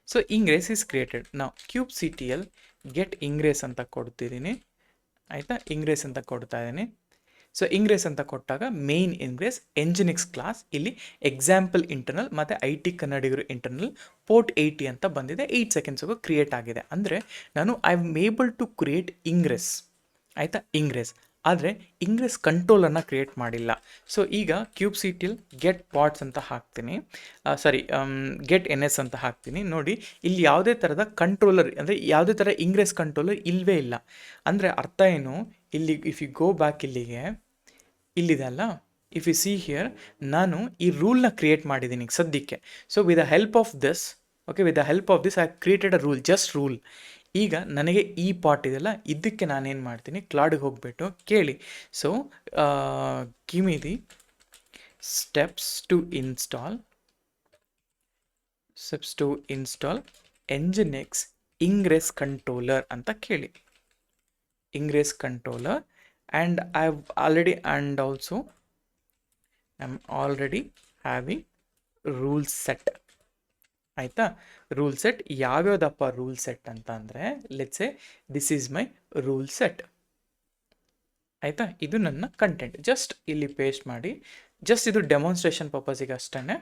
So ingress is created. ನಾವು kubectl ಗೆಟ್ ಇಂಗ್ರೆಸ್ ಅಂತ ಕೊಡ್ತಿದ್ದೀನಿ ಆಯಿತಾ. ಇಂಗ್ರೆಸ್ ಅಂತ ಕೊಡ್ತಾ ಇದ್ದೀನಿ. ಸೊ ಇಂಗ್ರೆಸ್ ಅಂತ ಕೊಟ್ಟಾಗ ಮೇನ್ ಇಂಗ್ರೆಸ್ ಎಂಜಿನಿಕ್ಸ್ ಕ್ಲಾಸ್, ಇಲ್ಲಿ ಎಕ್ಸಾಂಪಲ್ ಇಂಟರ್ನಲ್ ಮತ್ತು IT ಕನ್ನಡಿಗರು ಇಂಟರ್ನಲ್ ಪೋರ್ಟ್ 80 ಅಂತ ಬಂದಿದೆ. 8 ಸೆಕೆಂಡ್ಸ್ಗೂ ಕ್ರಿಯೇಟ್ ಆಗಿದೆ. ಅಂದರೆ ನಾನು I am able to create ingress ಆಯಿತಾ, ಇಂಗ್ರೆಸ್. ಆದರೆ ಇಂಗ್ರೆಸ್ ಕಂಟ್ರೋಲನ್ನು ಕ್ರಿಯೇಟ್ ಮಾಡಿಲ್ಲ. ಸೊ ಈಗ kubectl ಗೆಟ್ ಪಾಡ್ಸ್ ಅಂತ ಹಾಕ್ತೀನಿ, ಗೆಟ್ NS ಅಂತ ಹಾಕ್ತೀನಿ. ನೋಡಿ ಇಲ್ಲಿ ಯಾವುದೇ ಥರದ ಕಂಟ್ರೋಲರ್, ಅಂದರೆ ಯಾವುದೇ ಥರ ಇಂಗ್ರೆಸ್ ಕಂಟ್ರೋಲರ್ ಇಲ್ಲವೇ ಇಲ್ಲ. ಅಂದರೆ ಅರ್ಥ ಏನು, ಇಲ್ಲಿ ಇಫ್ ಯು ಗೋ ಬ್ಯಾಕ್ ಇಲ್ಲಿದೆ ಅಲ್ಲ, ಇಫ್ ಯು ಸಿ ಹಿಯರ್, ನಾನು ಈ ರೂಲ್ನ ಕ್ರಿಯೇಟ್ ಮಾಡಿದ್ದೀನಿ ಸದ್ಯಕ್ಕೆ. So with the help of this I created a rule, just rule. ಈಗ ನನಗೆ ಈ ಪಾರ್ಟ್ ಇದೆಯಲ್ಲ, ಇದಕ್ಕೆ ನಾನೇನು ಮಾಡ್ತೀನಿ, ಕ್ಲಾಡಿಗೆ ಹೋಗ್ಬಿಟ್ಟು ಕೇಳಿ. So give me the steps to install nginx ingress controller ಅಂತ ಕೇಳಿ. Ingress controller and I'm already having rule set ಆಯಿತಾ. ರೂಲ್ ಸೆಟ್ ಯಾವ್ಯಾವುದಪ್ಪ ರೂಲ್ ಸೆಟ್ ಅಂತ ಅಂದರೆ, let's say this is my rule set ಆಯಿತಾ. ಇದು ನನ್ನ ಕಂಟೆಂಟ್. ಜಸ್ಟ್ ಇಲ್ಲಿ ಪೇಸ್ಟ್ ಮಾಡಿ, ಜಸ್ಟ್ ಇದು ಡೆಮಾನ್ಸ್ಟ್ರೇಷನ್ ಪರ್ಪಸಿಗೆ ಅಷ್ಟೇ.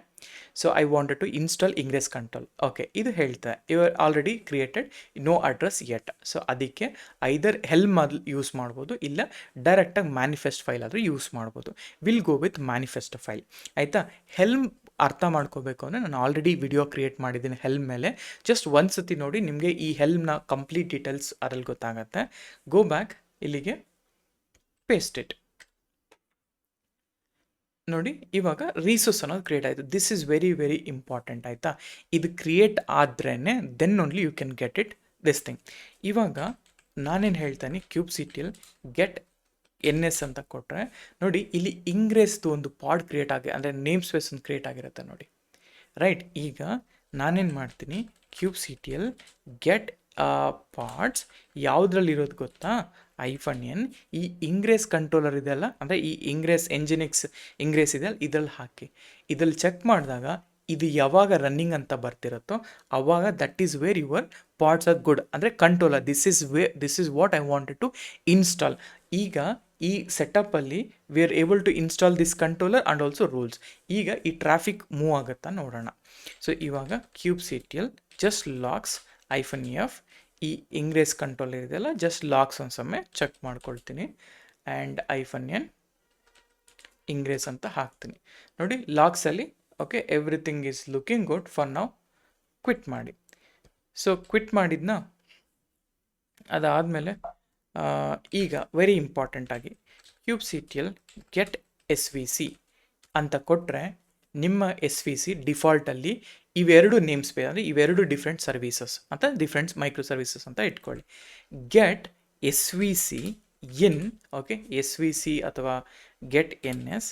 So I wanted to install ingress control. Okay, ಇದು ಹೇಳ್ತಾ you are already created, no address yet. So ಅದಕ್ಕೆ ಐದರ್ ಹೆಲ್ಮ್ ಯೂಸ್ ಮಾಡ್ಬೋದು, ಇಲ್ಲ ಡೈರೆಕ್ಟಾಗಿ ಮ್ಯಾನಿಫೆಸ್ಟ್ ಫೈಲ್ ಆದರೂ ಯೂಸ್ ಮಾಡ್ಬೋದು. Will go with manifest file ಆಯಿತಾ. ಹೆಲ್ಮ್ ಅರ್ಥ ಮಾಡ್ಕೋಬೇಕು ಅಂದರೆ ನಾನು ಆಲ್ರೆಡಿ ವಿಡಿಯೋ ಕ್ರಿಯೇಟ್ ಮಾಡಿದ್ದೀನಿ ಹೆಲ್ಮ್ ಮೇಲೆ. ಜಸ್ಟ್ ಒಂದು ಸತಿ ನೋಡಿ, ನಿಮಗೆ ಈ ಹೆಲ್ಮ್ನ ಕಂಪ್ಲೀಟ್ ಡೀಟೇಲ್ಸ್ ಅದರಲ್ಲಿ ಗೊತ್ತಾಗತ್ತೆ. ಗೋ ಬ್ಯಾಕ್, ಇಲ್ಲಿಗೆ ಪೇಸ್ಟ್ ಇಟ್. ನೋಡಿ ಇವಾಗ ರಿಸೋರ್ಸ್ ಅನ್ನೋದು ಕ್ರಿಯೇಟ್ ಆಯಿತು. This is very very important ಆಯಿತಾ. ಇದು ಕ್ರಿಯೇಟ್ ಆದ್ರೇ then only you can get it this thing. ಇವಾಗ ನಾನೇನು ಹೇಳ್ತಾನೆ, kubectl ಗೆಟ್ ಎನ್ ಎಸ್ ಅಂತ ಕೊಟ್ಟರೆ ನೋಡಿ ಇಲ್ಲಿ ಇಂಗ್ರೆಸ್ದು ಒಂದು ಪಾಡ್ ಕ್ರಿಯೇಟ್ ಆಗಿ ಅಂದರೆ ನೇಮ್ ಸ್ಪೇಸ್ ಒಂದು ಕ್ರಿಯೇಟ್ ಆಗಿರುತ್ತೆ ನೋಡಿ. ರೈಟ್, ಈಗ ನಾನೇನು ಮಾಡ್ತೀನಿ, kube C T L get parts ಯಾವುದ್ರಲ್ಲಿರೋದು ಗೊತ್ತಾ, -n ಈ ಇಂಗ್ರೆಸ್ ಕಂಟ್ರೋಲರ್ ಇದೆಯಲ್ಲ, ಅಂದರೆ ಈ ಇಂಗ್ರೆಸ್ ಎಂಜಿನಿಕ್ಸ್ ಇಂಗ್ರೆಸ್ ಇದೆಯಲ್ಲ ಇದರಲ್ಲಿ ಹಾಕಿ. ಇದರಲ್ಲಿ ಚೆಕ್ ಮಾಡಿದಾಗ ಇದು ಯಾವಾಗ ರನ್ನಿಂಗ್ ಅಂತ ಬರ್ತಿರುತ್ತೋ ಅವಾಗ that is where your parts are good, ಅಂದರೆ controller this is what I wanted to install. ಈಗ ಈ ಸೆಟಪ್ಪಲ್ಲಿ we are able to install this controller and also rules. ಈಗ ಈ ಟ್ರಾಫಿಕ್ ಮೂವ್ ಆಗುತ್ತಾ ನೋಡೋಣ. ಸೊ ಇವಾಗ kube C T L just logs -f ಈ ಇಂಗ್ರೆಸ್ ಕಂಟ್ರೋಲ್ ಇದೆಯಲ್ಲ ಜಸ್ಟ್ ಲಾಕ್ಸ್ ಒಂದು ಸಮಯ ಚೆಕ್ ಮಾಡ್ಕೊಳ್ತೀನಿ ಆ್ಯಂಡ್ -n ಇಂಗ್ರೆಸ್ ಅಂತ ಹಾಕ್ತೀನಿ ನೋಡಿ ಲಾಕ್ಸಲ್ಲಿ. Okay, everything is looking good for ನಾವು. ಕ್ವಿಟ್ ಮಾಡಿ. ಸೊ ಕ್ವಿಟ್ ಮಾಡಿದ್ನ ಅದಾದಮೇಲೆ ಈಗ ವೆರಿ ಇಂಪಾರ್ಟೆಂಟಾಗಿ kube C T L get svc ಅಂತ ಕೊಟ್ಟರೆ ನಿಮ್ಮ svc ಡಿಫಾಲ್ಟಲ್ಲಿ ಇವೆರಡು ನೇಮ್ ಸ್ಪೇಸ್ ಅಂದರೆ ಇವೆರಡು ಡಿಫ್ರೆಂಟ್ ಸರ್ವೀಸಸ್ ಅಂತ ಡಿಫ್ರೆಂಟ್ ಮೈಕ್ರೋ ಸರ್ವೀಸಸ್ ಅಂತ ಇಟ್ಕೊಳ್ಳಿ. Get svc in, okay, svc ಅಥವಾ ಗೆಟ್ ns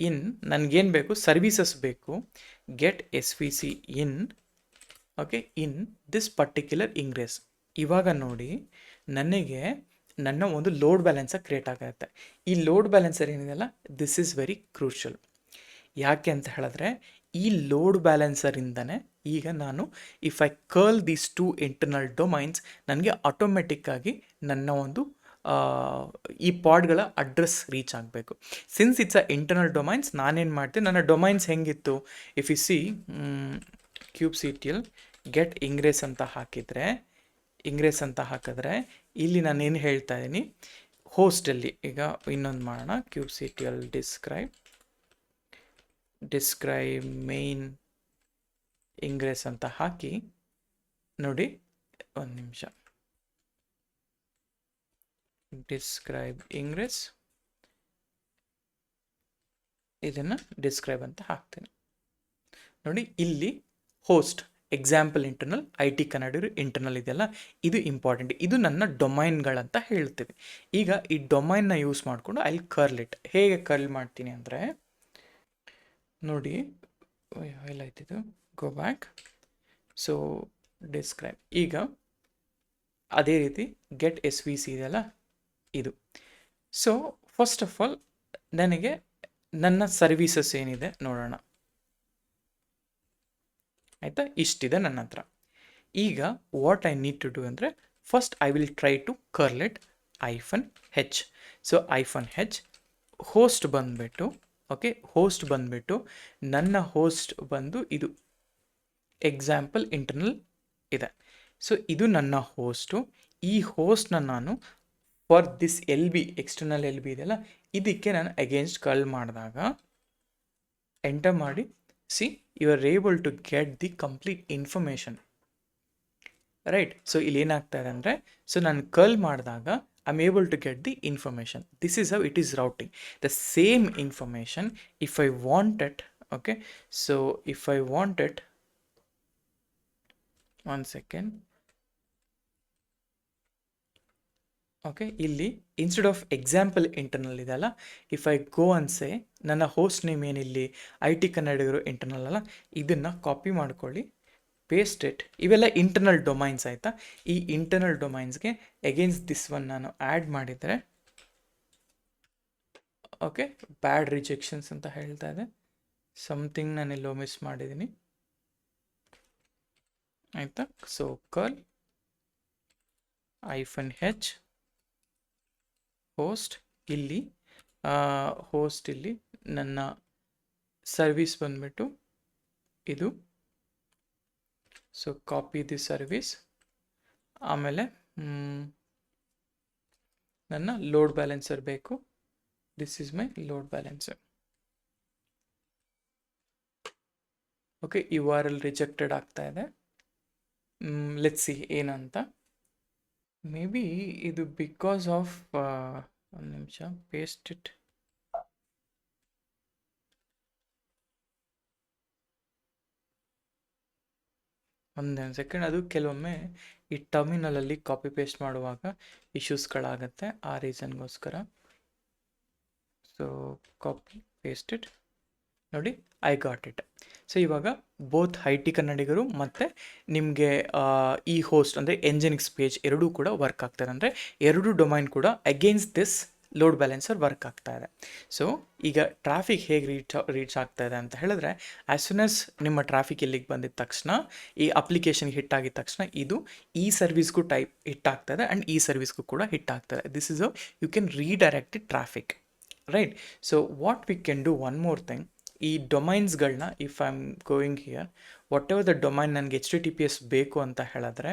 ಇನ್ ನನಗೇನು ಬೇಕು, ಸರ್ವೀಸಸ್ ಬೇಕು. Get svc in, okay, in this particular ingress. ಇವಾಗ ನೋಡಿ ನನಗೆ ನನ್ನ ಒಂದು ಲೋಡ್ ಬ್ಯಾಲೆನ್ಸರ್ ಕ್ರಿಯೇಟ್ ಆಗುತ್ತೆ. ಈ ಲೋಡ್ ಬ್ಯಾಲೆನ್ಸರ್ ಏನಿದೆಯಲ್ಲ ದಿಸ್ ಈಸ್ ವೆರಿ ಕ್ರೂಷಲ್. ಯಾಕೆ ಅಂತ ಹೇಳಿದ್ರೆ ಈ ಲೋಡ್ ಬ್ಯಾಲೆನ್ಸರಿಂದನೇ ಈಗ ನಾನು if I curl these 2 internal domains ನನಗೆ ಆಟೋಮೆಟಿಕ್ಕಾಗಿ ನನ್ನ ಒಂದು ಈ ಪಾಡ್ಗಳ ಅಡ್ರೆಸ್ ರೀಚ್ ಆಗಬೇಕು. Since it's a internal domains ನಾನೇನು ಮಾಡ್ತೀನಿ, ನನ್ನ ಡೊಮೈನ್ಸ್ ಹೆಂಗಿತ್ತು, if you see kube C T L get ingress ಅಂತ ಹಾಕಿದರೆ ಇಲ್ಲಿ ನಾನೇನು ಹೇಳ್ತಾ ಇದ್ದೀನಿ, ಹೋಸ್ಟಲ್ಲಿ ಈಗ ಇನ್ನೊಂದು ಮಾಡೋಣ, kube C T L describe main ingress ಅಂತ ಹಾಕಿ ನೋಡಿ, ಒಂದು ನಿಮಿಷ, ಡಿಸ್ಕ್ರೈಬ್ ಇಂಗ್ರೆಸ್ ಇದನ್ನು ಡಿಸ್ಕ್ರೈಬ್ ಅಂತ ಹಾಕ್ತೀನಿ ನೋಡಿ. ಇಲ್ಲಿ host example internal IT Kannada internal ಇದೆಯಲ್ಲ ಇದು ಇಂಪಾರ್ಟೆಂಟ್, ಇದು ನನ್ನ ಡೊಮೈನ್ಗಳಂತ ಹೇಳ್ತೀವಿ. ಈಗ ಈ ಡೊಮೈನ್ನ ಯೂಸ್ ಮಾಡಿಕೊಂಡು ಅಲ್ಲಿ ಕರ್ಲ್ ಹೇಗೆ ಕರ್ಲ್ ಮಾಡ್ತೀನಿ ಅಂದರೆ ನೋಡಿ, ಎಲ್ಲಾಯ್ತಿದು, ಗೋ ಬ್ಯಾಕ್. ಸೊ ಡಿಸ್ಕ್ರೈಬ್, ಈಗ ಅದೇ ರೀತಿ ಗೆಟ್ svc ಇದೆಯಲ್ಲ ಇದು. ಸೊ ಫಸ್ಟ್ ಆಫ್ ಆಲ್ ನನಗೆ ನನ್ನ ಸರ್ವೀಸಸ್ ಏನಿದೆ ನೋಡೋಣ, ಆಯಿತಾ, ಇಷ್ಟಿದೆ ನನ್ನ ಹತ್ರ. ಈಗ what I need to do ಅಂದರೆ first I will try to curl it -h. So -h host ಬಂದುಬಿಟ್ಟು, ಓಕೆ, ಹೋಸ್ಟ್ ಬಂದುಬಿಟ್ಟು ನನ್ನ ಹೋಸ್ಟ್ ಬಂದು ಇದು ಎಕ್ಸಾಂಪಲ್ ಇಂಟರ್ನಲ್ ಇದೆ. ಸೊ ಇದು ನನ್ನ ಹೋಸ್ಟು. ಈ ಹೋಸ್ಟ್ನ ನಾನು ಫಾರ್ ದಿಸ್ ಎಕ್ಸ್ಟರ್ನಲ್ ಇದೆಯಲ್ಲ ಇದಕ್ಕೆ ನಾನು ಅಗೇನ್ಸ್ಟ್ ಕರ್ಲ್ ಮಾಡಿದಾಗ ಎಂಟರ್ ಮಾಡಿ, see you are able to get the complete information, right. So ಇಲ್ಲಿ ಏನಾಗ್ತಾ ಇದೆ ಅಂದರೆ, ಸೊ ನಾನು ಕರ್ಲ್ ಮಾಡಿದಾಗ I am able to get the information. This is how it is routing the same information if I want it. Okay, so if I want it, one second, okay, ಇಲ್ಲಿ ಇನ್ಸ್ಟೆಡ್ ಆಫ್ ಎಕ್ಸಾಂಪಲ್ ಇಂಟರ್ನಲ್ ಇದೆಯಲ್ಲ, ಇಫ್ ಐ ಗೋ ಅನ್ಸೆ ನನ್ನ ಹೋಸ್ಟ್ ನೇಮ್ ಏನಿಲ್ಲಿ IT ಕನ್ನಡಿಗರು ಇಂಟರ್ನಲ್ ಅಲ್ಲ, ಇದನ್ನು ಕಾಪಿ ಮಾಡ್ಕೊಳ್ಳಿ, ಪೇಸ್ಟ್ ಇಟ್. ಇವೆಲ್ಲ ಇಂಟರ್ನಲ್ ಡೊಮೈನ್ಸ್ ಆಯಿತಾ. ಈ ಇಂಟರ್ನಲ್ ಡೊಮೈನ್ಸ್ಗೆ ಅಗೇನ್ಸ್ಟ್ ದಿಸ್ ಒನ್ ನಾನು ಆ್ಯಡ್ ಮಾಡಿದರೆ, ಓಕೆ, ಬ್ಯಾಡ್ ರಿಜೆಕ್ಷನ್ಸ್ ಅಂತ ಹೇಳ್ತಾ ಇದೆ, ಸಮಥಿಂಗ್ ನಾನೆಲ್ಲೋ ಮಿಸ್ ಮಾಡಿದ್ದೀನಿ ಆಯಿತಾ. ಸೊ ಕರ್ಲ್ -h ಹೋಸ್ಟ್, ಇಲ್ಲಿ ನನ್ನ ಸರ್ವಿಸ್ ಬಂದ್ಬಿಟ್ಟು ಇದು. ಸೊ ಕಾಪಿ ದಿ ಸರ್ವಿಸ್, ಆಮೇಲೆ ನನ್ನ ಲೋಡ್ ಬ್ಯಾಲೆನ್ಸರ್ ಬೇಕು, this is my load balancer. Okay, URL rejected ಆಗ್ತಾ ಇದೆ, ಲೆಟ್ಸ್ ಸಿ ಏನಂತ. ಮೇ ಬಿ ಇದು ಬಿಕಾಸ್ ಆಫ್, ಒಂದು ನಿಮಿಷ, ಪೇಸ್ಟ್ ಇಟ್. ಒಂದೊಂದು ಸೆಕೆಂಡ್, ಅದು ಕೆಲವೊಮ್ಮೆ ಈ ಟರ್ಮಿನಲಲ್ಲಿ ಕಾಪಿ ಪೇಸ್ಟ್ ಮಾಡುವಾಗ ಇಶ್ಯೂಸ್ಗಳಾಗತ್ತೆ, ಆ ರೀಸನ್ಗೋಸ್ಕರ ಸೊ ಕಾಪಿ ಪೇಸ್ಟ್ ಇಟ್. ನೋಡಿ, ಐ ಗಾಟ್ ಇಟ್. ಸೊ ಇವಾಗ ಬೋತ್ ಐ ಟಿ ಕನ್ನಡಿಗರು ಮತ್ತು ನಿಮಗೆ ಈ ಹೋಸ್ಟ್ ಅಂದರೆ ಎಂಜೆನಿಕ್ಸ್ ಪೇಜ್ ಎರಡೂ ಕೂಡ ವರ್ಕ್ ಆಗ್ತದೆ. ಅಂದರೆ ಎರಡು ಡೊಮೈನ್ ಕೂಡ against this load balancer work ಆಗ್ತಾ ಇದೆ. ಸೊ ಈಗ ಟ್ರಾಫಿಕ್ ಹೇಗೆ ರೀಚ್ ಆಗ್ತಾ ಇದೆ ಅಂತ ಹೇಳಿದ್ರೆ, ಆ್ಯಸ್ ಸೂನ್ ಆಸ್ ನಿಮ್ಮ ಟ್ರಾಫಿಕ್ ಇಲ್ಲಿಗೆ ಬಂದಿದ ತಕ್ಷಣ, ಈ ಅಪ್ಲಿಕೇಶನ್ಗೆ ಹಿಟ್ ಆಗಿದ ತಕ್ಷಣ ಇದು ಈ ಸರ್ವಿಸ್ಗೂ ಹಿಟ್ ಆಗ್ತದೆ ಆ್ಯಂಡ್ ಈ ಸರ್ವಿಸ್ಗೂ ಕೂಡ ಹಿಟ್ ಆಗ್ತದೆ. This is you can redirect the traffic, right? So what we can do one more thing, ಈ ಡೊಮೈನ್ಸ್ಗಳನ್ನ if I am going here, whatever the domain ನನಗೆ HTTPS ಬೇಕು ಅಂತ ಹೇಳಿದ್ರೆ,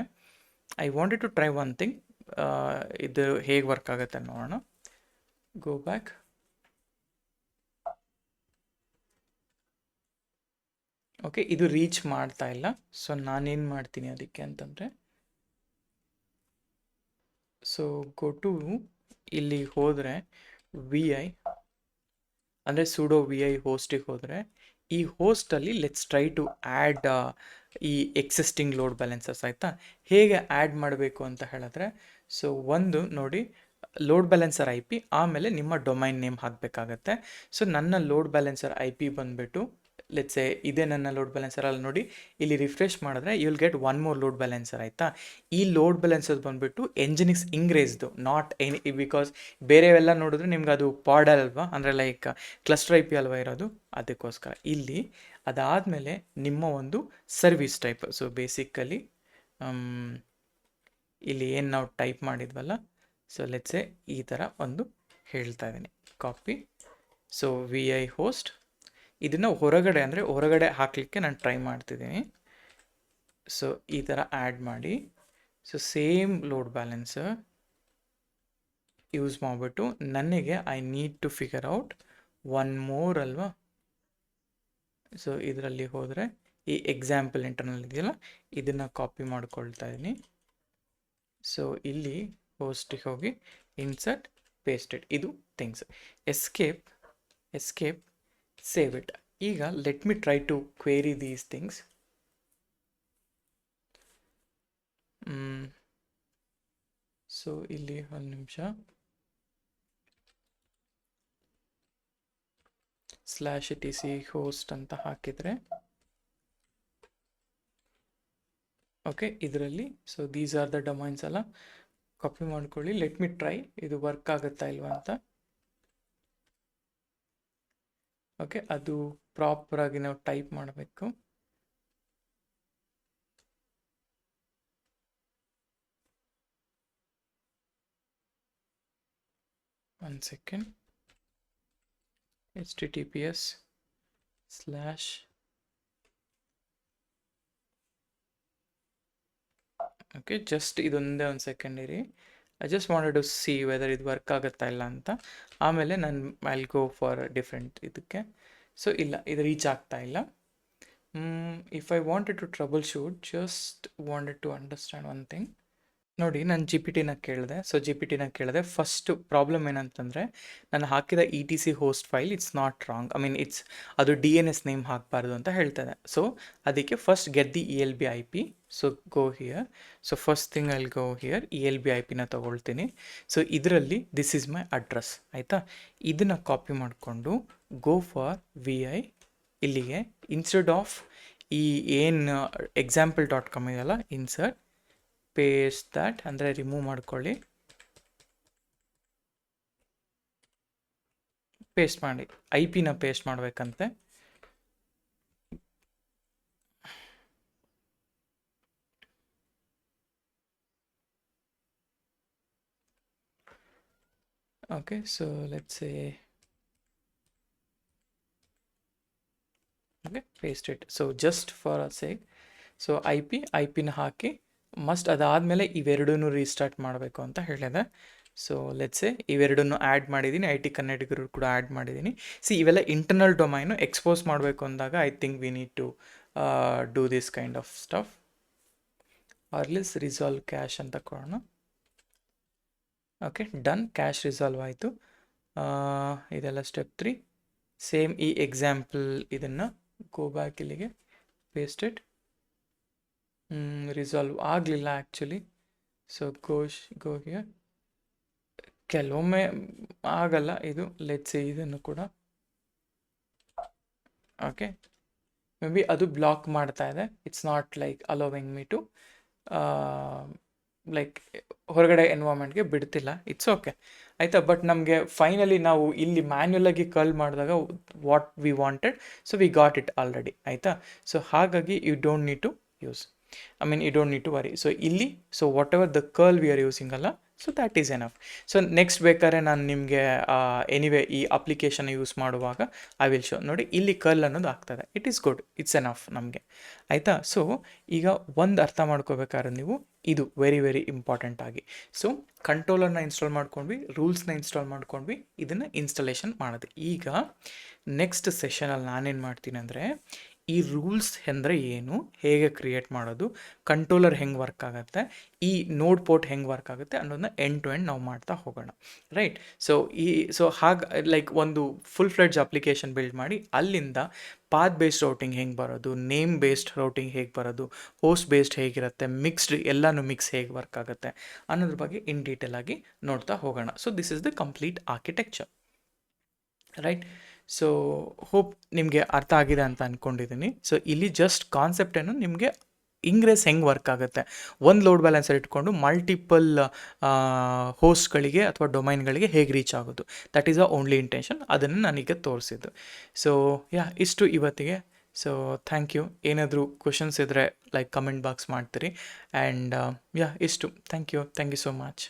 I wanted to try one thing. ಇದು ಹೇಗೆ ವರ್ಕ್ ಆಗುತ್ತೆ ನೋಡೋಣ. Go back. ಓಕೆ, ಇದು ರೀಚ್ ಮಾಡ್ತಾ ಇಲ್ಲ. ಸೊ ನಾನೇನು ಮಾಡ್ತೀನಿ ಅದಕ್ಕೆ ಅಂತಂದರೆ, ಸೊ ಗೋ ಟು, ಇಲ್ಲಿ ಹೋದರೆ ವಿ ಐ ಅಂದರೆ ಸುಡೋ ವಿ ಐ ಹೋಸ್ಟಿಗೆ ಹೋದರೆ, ಈ ಹೋಸ್ಟಲ್ಲಿ ಲೆಟ್ಸ್ ಟ್ರೈ ಟು ಆ್ಯಡ್ ಈ ಎಕ್ಸಿಸ್ಟಿಂಗ್ ಲೋಡ್ ಬ್ಯಾಲೆನ್ಸರ್ಸ್, ಆಯಿತಾ? ಹೇಗೆ ಆ್ಯಡ್ ಮಾಡಬೇಕು ಅಂತ ಹೇಳಿದ್ರೆ, ಸೊ ಒಂದು ನೋಡಿ, ಲೋಡ್ ಬ್ಯಾಲೆನ್ಸರ್ IP, ಆಮೇಲೆ ನಿಮ್ಮ ಡೊಮೈನ್ ನೇಮ್ ಹಾಕಬೇಕಾಗತ್ತೆ. ಸೊ ನನ್ನ ಲೋಡ್ ಬ್ಯಾಲೆನ್ಸರ್ IP ಬಂದುಬಿಟ್ಟು, ಲೆಟ್ಸೆ ಇದೇ ನನ್ನ ಲೋಡ್ ಬ್ಯಾಲೆನ್ಸರ್. ಅಲ್ಲಿ ನೋಡಿ, ಇಲ್ಲಿ ರಿಫ್ರೆಶ್ ಮಾಡಿದ್ರೆ you will get one more load balancer, ಆಯಿತಾ? ಈ ಲೋಡ್ ಬ್ಯಾಲೆನ್ಸರ್ ಬಂದುಬಿಟ್ಟು ಎಂಜಿನಿಕ್ಸ್ ಇಂಗ್ರೇಸ್ದು, ನಾಟ್ ಎನಿ, ಬಿಕಾಸ್ ಬೇರೆವೆಲ್ಲ ನೋಡಿದ್ರೆ ನಿಮ್ಗೆ ಅದು ಪಾಡಲ್ ಅಲ್ವಾ, ಅಂದರೆ ಲೈಕ್ ಕ್ಲಸ್ಟರ್ IP ಅಲ್ವಾ ಇರೋದು, ಅದಕ್ಕೋಸ್ಕರ. ಇಲ್ಲಿ ಅದಾದಮೇಲೆ ನಿಮ್ಮ ಒಂದು ಸರ್ವಿಸ್ ಟೈಪ್. ಸೊ ಬೇಸಿಕಲಿ ಇಲ್ಲಿ ಏನು ನಾವು ಟೈಪ್ ಮಾಡಿದ್ವಲ್ಲ, ಸೊ ಲೆಟ್ಸೆ ಈ ಥರ ಒಂದು ಹೇಳ್ತಾ ಇದ್ದೀನಿ, copy. So we I host, ಇದನ್ನು ಹೊರಗಡೆ, ಅಂದರೆ ಹೊರಗಡೆ ಹಾಕಲಿಕ್ಕೆ ನಾನು ಟ್ರೈ ಮಾಡ್ತಿದ್ದೀನಿ. ಸೊ ಈ ಥರ ಆ್ಯಡ್ ಮಾಡಿ, so same load balancer use ಮಾಡಿಬಿಟ್ಟು, ನನಗೆ I need to figure out one more ಅಲ್ವಾ. ಸೊ ಇದರಲ್ಲಿ ಹೋದರೆ ಈ ಎಕ್ಸಾಂಪಲ್ ಇಂಟರ್ನಲ್ ಇದೆಯಲ್ಲ, ಇದನ್ನು ಕಾಪಿ ಮಾಡ್ಕೊಳ್ತಾ ಇದ್ದೀನಿ. ಸೊ ಇಲ್ಲಿ ಹೋಸ್ಟಿಗೆ ಹೋಗಿ ಇನ್ಸರ್ಟ್ ಪೇಸ್ಟೆಡ್, ಇದು ಥಿಂಗ್ಸ್. Escape save it. ಈಗ let me try to query these things. So ಇಲ್ಲಿ ಒಂದು ನಿಮಿಷ, /etc ಹೋಸ್ಟ್ ಅಂತ ಹಾಕಿದರೆ, ಓಕೆ, ಇದರಲ್ಲಿ so these are the domains ಅಲ್ಲ, ಕಾಪಿ ಮಾಡ್ಕೊಳ್ಳಿ. ಲೆಟ್ ಮಿ ಟ್ರೈ, ಇದು ವರ್ಕ್ ಆಗುತ್ತಾ ಇಲ್ವಾ ಅಂತ. ಓಕೆ, ಅದು ಪ್ರಾಪರಾಗಿ ನಾವು ಟೈಪ್ ಮಾಡಬೇಕು. One second. HTTPS/ okay, just ಇದೊಂದೇ ಒಂದು ಸೆಕೆಂಡ್ ಇರಿ. I just wanted to see whether ಇದು ವರ್ಕ್ ಆಗುತ್ತಾ ಇಲ್ಲ ಅಂತ. ಆಮೇಲೆ ನಾನು ಐಲ್ ಗೋ ಫಾರ್ ಡಿಫ್ರೆಂಟ್ ಇದಕ್ಕೆ. ಸೊ ಇಲ್ಲ, ಇದು ರೀಚ್ ಆಗ್ತಾ ಇಲ್ಲ. If I wanted to troubleshoot, just wanted to understand one thing. ನೋಡಿ, ನಾನು GPT-ನ ಕೇಳಿದೆ. ಸೊ GPT-ನ ಕೇಳಿದೆ, ಫಸ್ಟ್ ಪ್ರಾಬ್ಲಮ್ ಏನಂತಂದರೆ, ನಾನು ಹಾಕಿದ ETC host file it's not wrong, I mean ಅದು DNS ನೇಮ್ ಹಾಕಬಾರ್ದು ಅಂತ ಹೇಳ್ತದೆ. ಸೊ ಅದಕ್ಕೆ first get the ELB IP. So go here. So first thing I'll go here, ELB IP-ನ ತೊಗೊಳ್ತೀನಿ. ಸೊ ಇದರಲ್ಲಿ ದಿಸ್ ಈಸ್ ಮೈ ಅಡ್ರೆಸ್, ಆಯಿತಾ? ಇದನ್ನು ಕಾಪಿ ಮಾಡಿಕೊಂಡು ಗೋ ಫಾರ್ VI, ಇಲ್ಲಿಗೆ ಇನ್ಸ್ಟೆಡ್ ಆಫ್ ಈ ಏನು example.com ಇದೆಯಲ್ಲ, ಇನ್ಸರ್ಟ್ ಪೇಸ್ಟ್ ದ್ಯಾಟ್, ಅಂದರೆ ರಿಮೂವ್ ಮಾಡ್ಕೊಳ್ಳಿ, ಪೇಸ್ಟ್ ಮಾಡಿ. IP-ನ ಪೇಸ್ಟ್ ಮಾಡಬೇಕಂತೆ. Okay, so let's say, okay, paste it. So just for a sake, so IP-ನ ಹಾಕಿ ಮಸ್ಟ್, ಅದಾದಮೇಲೆ ಇವೆರಡೂ ರೀಸ್ಟಾರ್ಟ್ ಮಾಡಬೇಕು ಅಂತ ಹೇಳಿದೆ. ಸೊ ಲೆಟ್ಸೆ ಇವೆರಡನ್ನು ಆ್ಯಡ್ ಮಾಡಿದ್ದೀನಿ, IT ಕನ್ನಡಿಗರು ಕೂಡ ಆ್ಯಡ್ ಮಾಡಿದ್ದೀನಿ. ಇವೆಲ್ಲ ಇಂಟರ್ನಲ್ ಡೊಮೈನು ಎಕ್ಸ್ಪೋಸ್ ಮಾಡಬೇಕು ಅಂದಾಗ I think we need to do this kind of stuff. ಆರ್ಲಿಸ್ ರಿಸಾಲ್ವ್ ಕ್ಯಾಶ್ ಅಂತ ಕೊಡೋಣ. ಓಕೆ, ಡನ್, ಕ್ಯಾಶ್ ರಿಸಾಲ್ವ್ ಆಯಿತು. ಇದೆಲ್ಲ ಸ್ಟೆಪ್ 3. ಸೇಮ್ ಈ ಎಕ್ಸಾಂಪಲ್ ಇದನ್ನು ಗೋ ಬ್ಯಾಕ್, ಇಲ್ಲಿಗೆ ಪೇಸ್ಟ್ ಇಟ್. ರಿಸಾಲ್ವ್ ಆಗಲಿಲ್ಲ ಆ್ಯಕ್ಚುಲಿ. ಸೊ ಗೋ ಹಿಯರ್, ಕೆಲವೊಮ್ಮೆ ಆಗಲ್ಲ ಇದು. ಲೆಟ್ಸ್ ಸೇ ಇದನ್ನು ಕೂಡ ಓಕೆ, ಮೇ ಬಿ ಅದು ಬ್ಲಾಕ್ ಮಾಡ್ತಾ ಇದೆ. It's not like allowing me to like ಹೊರಗಡೆ ಎನ್ವೈರ್ಮೆಂಟ್ಗೆ ಬಿಡ್ತಿಲ್ಲ. ಇಟ್ಸ್ ಓಕೆ ಆಯಿತಾ. ಬಟ್ ನಮಗೆ ಫೈನಲಿ ನಾವು ಇಲ್ಲಿ ಮ್ಯಾನ್ಯುಲಾಗಿ ಕರ್ಲ್ ಮಾಡಿದಾಗ what we wanted, so we got it already ಆಯಿತಾ. ಸೊ ಹಾಗಾಗಿ you don't need to use, I mean you don't need to worry. So ಇಲ್ಲಿ so whatever the curl we are using ಅಲ್ಲ, so that is enough. So next ಬೇಕಾದ್ರೆ ನಾನು ನಿಮಗೆ ಎನಿವೇ ಈ ಅಪ್ಲಿಕೇಶನ್ ಯೂಸ್ ಮಾಡುವಾಗ ಐ ವಿಲ್ ಶೋ. ನೋಡಿ ಇಲ್ಲಿ ಕರ್ಲ್ ಅನ್ನೋದು ಆಗ್ತದೆ. It is good, it's enough ನಮಗೆ ಆಯಿತಾ. ಸೊ ಈಗ ಒಂದು ಅರ್ಥ ಮಾಡ್ಕೋಬೇಕಾದ್ರೆ ನೀವು ಇದು ವೆರಿ ವೆರಿ ಇಂಪಾರ್ಟೆಂಟ್ ಆಗಿ. ಸೊ ಕಂಟ್ರೋಲರ್ನ ಇನ್ಸ್ಟಾಲ್ ಮಾಡ್ಕೊಂಡ್ವಿ, ರೂಲ್ಸ್ನ ಇನ್ಸ್ಟಾಲ್ ಮಾಡ್ಕೊಂಡ್ವಿ, ಇದನ್ನು ಇನ್ಸ್ಟಾಲೇಷನ್ ಮಾಡೋದು. ಈಗ ನೆಕ್ಸ್ಟ್ ಸೆಷನಲ್ಲಿ ನಾನೇನು ಮಾಡ್ತೀನಿ ಅಂದರೆ ಈ ರೂಲ್ಸ್ ಅಂದರೆ ಏನು, ಹೇಗೆ ಕ್ರಿಯೇಟ್ ಮಾಡೋದು, ಕಂಟ್ರೋಲರ್ ಹೆಂಗೆ ವರ್ಕ್ ಆಗುತ್ತೆ, ಈ ನೋಡ್ ಪೋರ್ಟ್ ಹೆಂಗೆ ವರ್ಕ್ ಆಗುತ್ತೆ ಅನ್ನೋದನ್ನ ಎಂಡ್ ಟು ಎಂಡ್ ನಾವು ಮಾಡ್ತಾ ಹೋಗೋಣ, ರೈಟ್. ಸೊ ಹಾಗೆ ಲೈಕ್ ಒಂದು ಫುಲ್ ಫ್ಲೆಡ್ಜ್ ಅಪ್ಲಿಕೇಶನ್ ಬಿಲ್ಡ್ ಮಾಡಿ ಅಲ್ಲಿಂದ ಪಾತ್ ಬೇಸ್ಡ್ ರೌಟಿಂಗ್ ಹೆಂಗೆ ಬರೋದು, ನೇಮ್ ಬೇಸ್ಡ್ ರೌಟಿಂಗ್ ಹೇಗೆ ಬರೋದು, ಹೋಸ್ಟ್ ಬೇಸ್ಡ್ ಹೇಗಿರುತ್ತೆ, ಮಿಕ್ಸ್ಡ್ ಎಲ್ಲನೂ ಮಿಕ್ಸ್ ಹೇಗೆ ವರ್ಕ್ ಆಗುತ್ತೆ ಅನ್ನೋದ್ರ ಬಗ್ಗೆ ಇನ್ ಡೀಟೇಲ್ ಆಗಿ ನೋಡ್ತಾ ಹೋಗೋಣ. So this is the complete architecture, right. So hope ನಿಮಗೆ ಅರ್ಥ ಆಗಿದೆ ಅಂತ ಅಂದ್ಕೊಂಡಿದ್ದೀನಿ. ಸೊ ಇಲ್ಲಿ ಜಸ್ಟ್ ಕಾನ್ಸೆಪ್ಟ್ ಏನು, ನಿಮಗೆ ಇಂಗ್ರೆಸ್ ಹೆಂಗೆ ವರ್ಕ್ ಆಗುತ್ತೆ, ಒಂದು ಲೋಡ್ ಬ್ಯಾಲೆನ್ಸರ್ ಇಟ್ಕೊಂಡು ಮಲ್ಟಿಪಲ್ ಹೋಸ್ಟ್ಗಳಿಗೆ ಅಥವಾ ಡೊಮೈನ್ಗಳಿಗೆ ಹೇಗೆ ರೀಚ್ ಆಗೋದು, that is a only intention. ಅದನ್ನು ನನಗೆ ತೋರಿಸಿದ್ದು. ಸೊ ಇಷ್ಟು ಇವತ್ತಿಗೆ. So thank you. ಏನಾದರೂ ಕ್ವಶನ್ಸ್ ಇದ್ದರೆ ಲೈಕ್ ಕಮೆಂಟ್ ಬಾಕ್ಸ್ ಮಾಡ್ತೀರಿ. ಆ್ಯಂಡ್ ಇಷ್ಟು. Thank you so much.